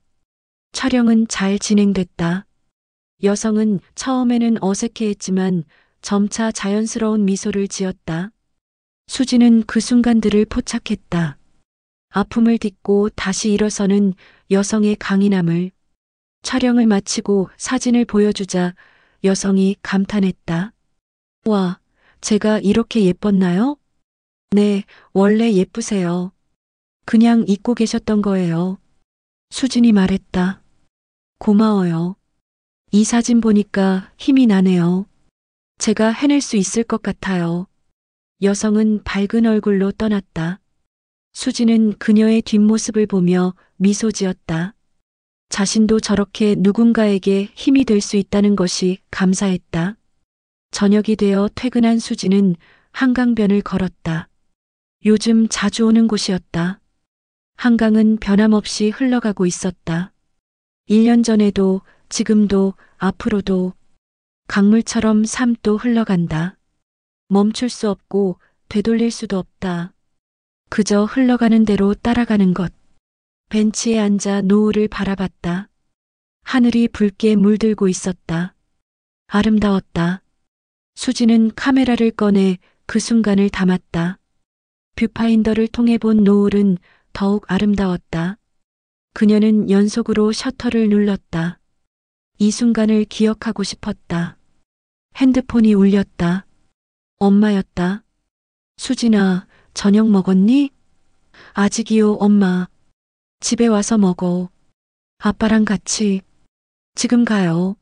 S1: 촬영은 잘 진행됐다. 여성은 처음에는 어색해했지만 점차 자연스러운 미소를 지었다. 수진은 그 순간들을 포착했다. 아픔을 딛고 다시 일어서는 여성의 강인함을. 촬영을 마치고 사진을 보여주자 여성이 감탄했다. 와, 제가 이렇게 예뻤나요? 네, 원래 예쁘세요. 그냥 잊고 계셨던 거예요. 수진이 말했다. 고마워요. 이 사진 보니까 힘이 나네요. 제가 해낼 수 있을 것 같아요. 여성은 밝은 얼굴로 떠났다. 수진은 그녀의 뒷모습을 보며 미소 지었다. 자신도 저렇게 누군가에게 힘이 될 수 있다는 것이 감사했다. 저녁이 되어 퇴근한 수진은 한강변을 걸었다. 요즘 자주 오는 곳이었다. 한강은 변함없이 흘러가고 있었다. 1년 전에도 지금도 앞으로도 강물처럼 삶도 흘러간다. 멈출 수 없고 되돌릴 수도 없다. 그저 흘러가는 대로 따라가는 것. 벤치에 앉아 노을을 바라봤다. 하늘이 붉게 물들고 있었다. 아름다웠다. 수지는 카메라를 꺼내 그 순간을 담았다. 뷰파인더를 통해 본 노을은 더욱 아름다웠다. 그녀는 연속으로 셔터를 눌렀다. 이 순간을 기억하고 싶었다. 핸드폰이 울렸다. 엄마였다. 수진아, 저녁 먹었니? 아직이요, 엄마. 집에 와서 먹어. 아빠랑 같이. 지금 가요.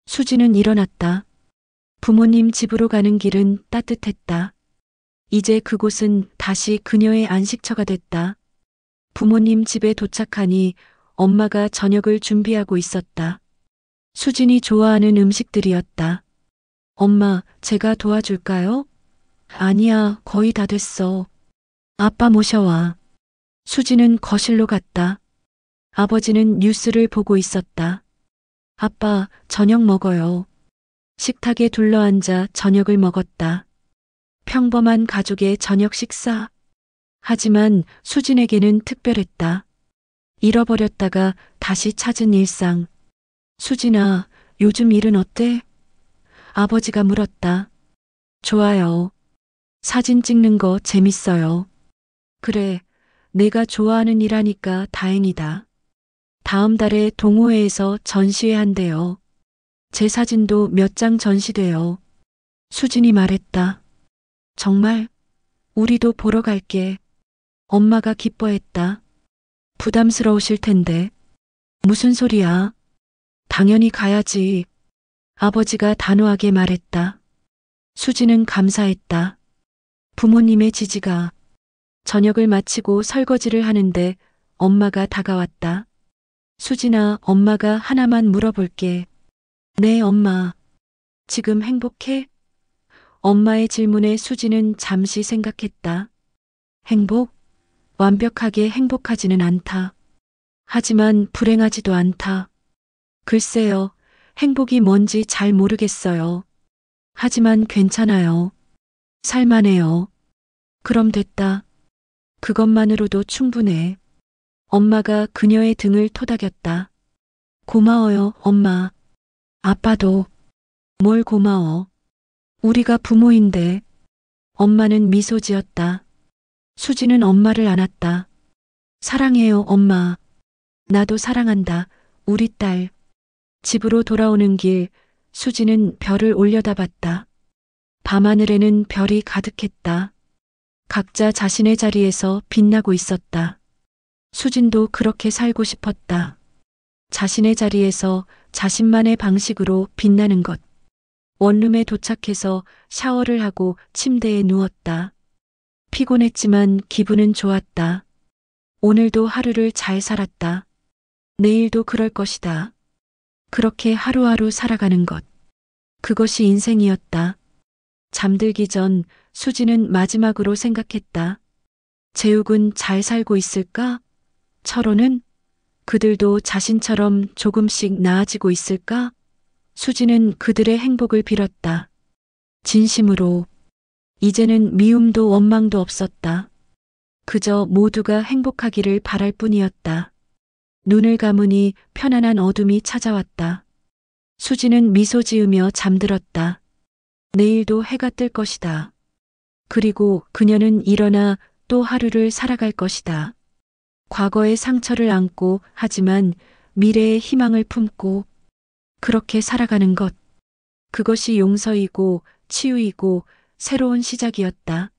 S1: 수진은 일어났다. 부모님 집으로 가는 길은 따뜻했다. 이제 그곳은 다시 그녀의 안식처가 됐다. 부모님 집에 도착하니 엄마가 저녁을 준비하고 있었다. 수진이 좋아하는 음식들이었다. 엄마, 제가 도와줄까요? 아니야, 거의 다 됐어. 아빠 모셔와. 수진은 거실로 갔다. 아버지는 뉴스를 보고 있었다. 아빠, 저녁 먹어요. 식탁에 둘러앉아 저녁을 먹었다. 평범한 가족의 저녁 식사. 하지만 수진에게는 특별했다. 잃어버렸다가 다시 찾은 일상. 수진아, 요즘 일은 어때? 아버지가 물었다. 좋아요. 사진 찍는 거 재밌어요. 그래, 내가 좋아하는 일 하니까 다행이다. 다음 달에 동호회에서 전시회 한대요. 제 사진도 몇 장 전시돼요. 수진이 말했다. 정말? 우리도 보러 갈게. 엄마가 기뻐했다. 부담스러우실 텐데. 무슨 소리야? 당연히 가야지. 아버지가 단호하게 말했다. 수진은 감사했다. 부모님의 지지가. 저녁을 마치고 설거지를 하는데 엄마가 다가왔다. 수진아, 엄마가 하나만 물어볼게. 네, 엄마. 지금 행복해? 엄마의 질문에 수진은 잠시 생각했다. 행복? 완벽하게 행복하지는 않다. 하지만 불행하지도 않다. 글쎄요, 행복이 뭔지 잘 모르겠어요. 하지만 괜찮아요. 살만해요. 그럼 됐다. 그것만으로도 충분해. 엄마가 그녀의 등을 토닥였다. 고마워요, 엄마. 아빠도. 뭘 고마워. 우리가 부모인데. 엄마는 미소 지었다. 수지는 엄마를 안았다. 사랑해요, 엄마. 나도 사랑한다, 우리 딸. 집으로 돌아오는 길, 수지는 별을 올려다봤다. 밤하늘에는 별이 가득했다. 각자 자신의 자리에서 빛나고 있었다. 수진도 그렇게 살고 싶었다. 자신의 자리에서 자신만의 방식으로 빛나는 것. 원룸에 도착해서 샤워를 하고 침대에 누웠다. 피곤했지만 기분은 좋았다. 오늘도 하루를 잘 살았다. 내일도 그럴 것이다. 그렇게 하루하루 살아가는 것. 그것이 인생이었다. 잠들기 전 수지는 마지막으로 생각했다. 재욱은 잘 살고 있을까? 철호는? 그들도 자신처럼 조금씩 나아지고 있을까? 수지는 그들의 행복을 빌었다. 진심으로. 이제는 미움도 원망도 없었다. 그저 모두가 행복하기를 바랄 뿐이었다. 눈을 감으니 편안한 어둠이 찾아왔다. 수지는 미소 지으며 잠들었다. 내일도 해가 뜰 것이다. 그리고 그녀는 일어나 또 하루를 살아갈 것이다. 과거의 상처를 안고 하지만 미래의 희망을 품고 그렇게 살아가는 것. 그것이 용서이고 치유이고 새로운 시작이었다.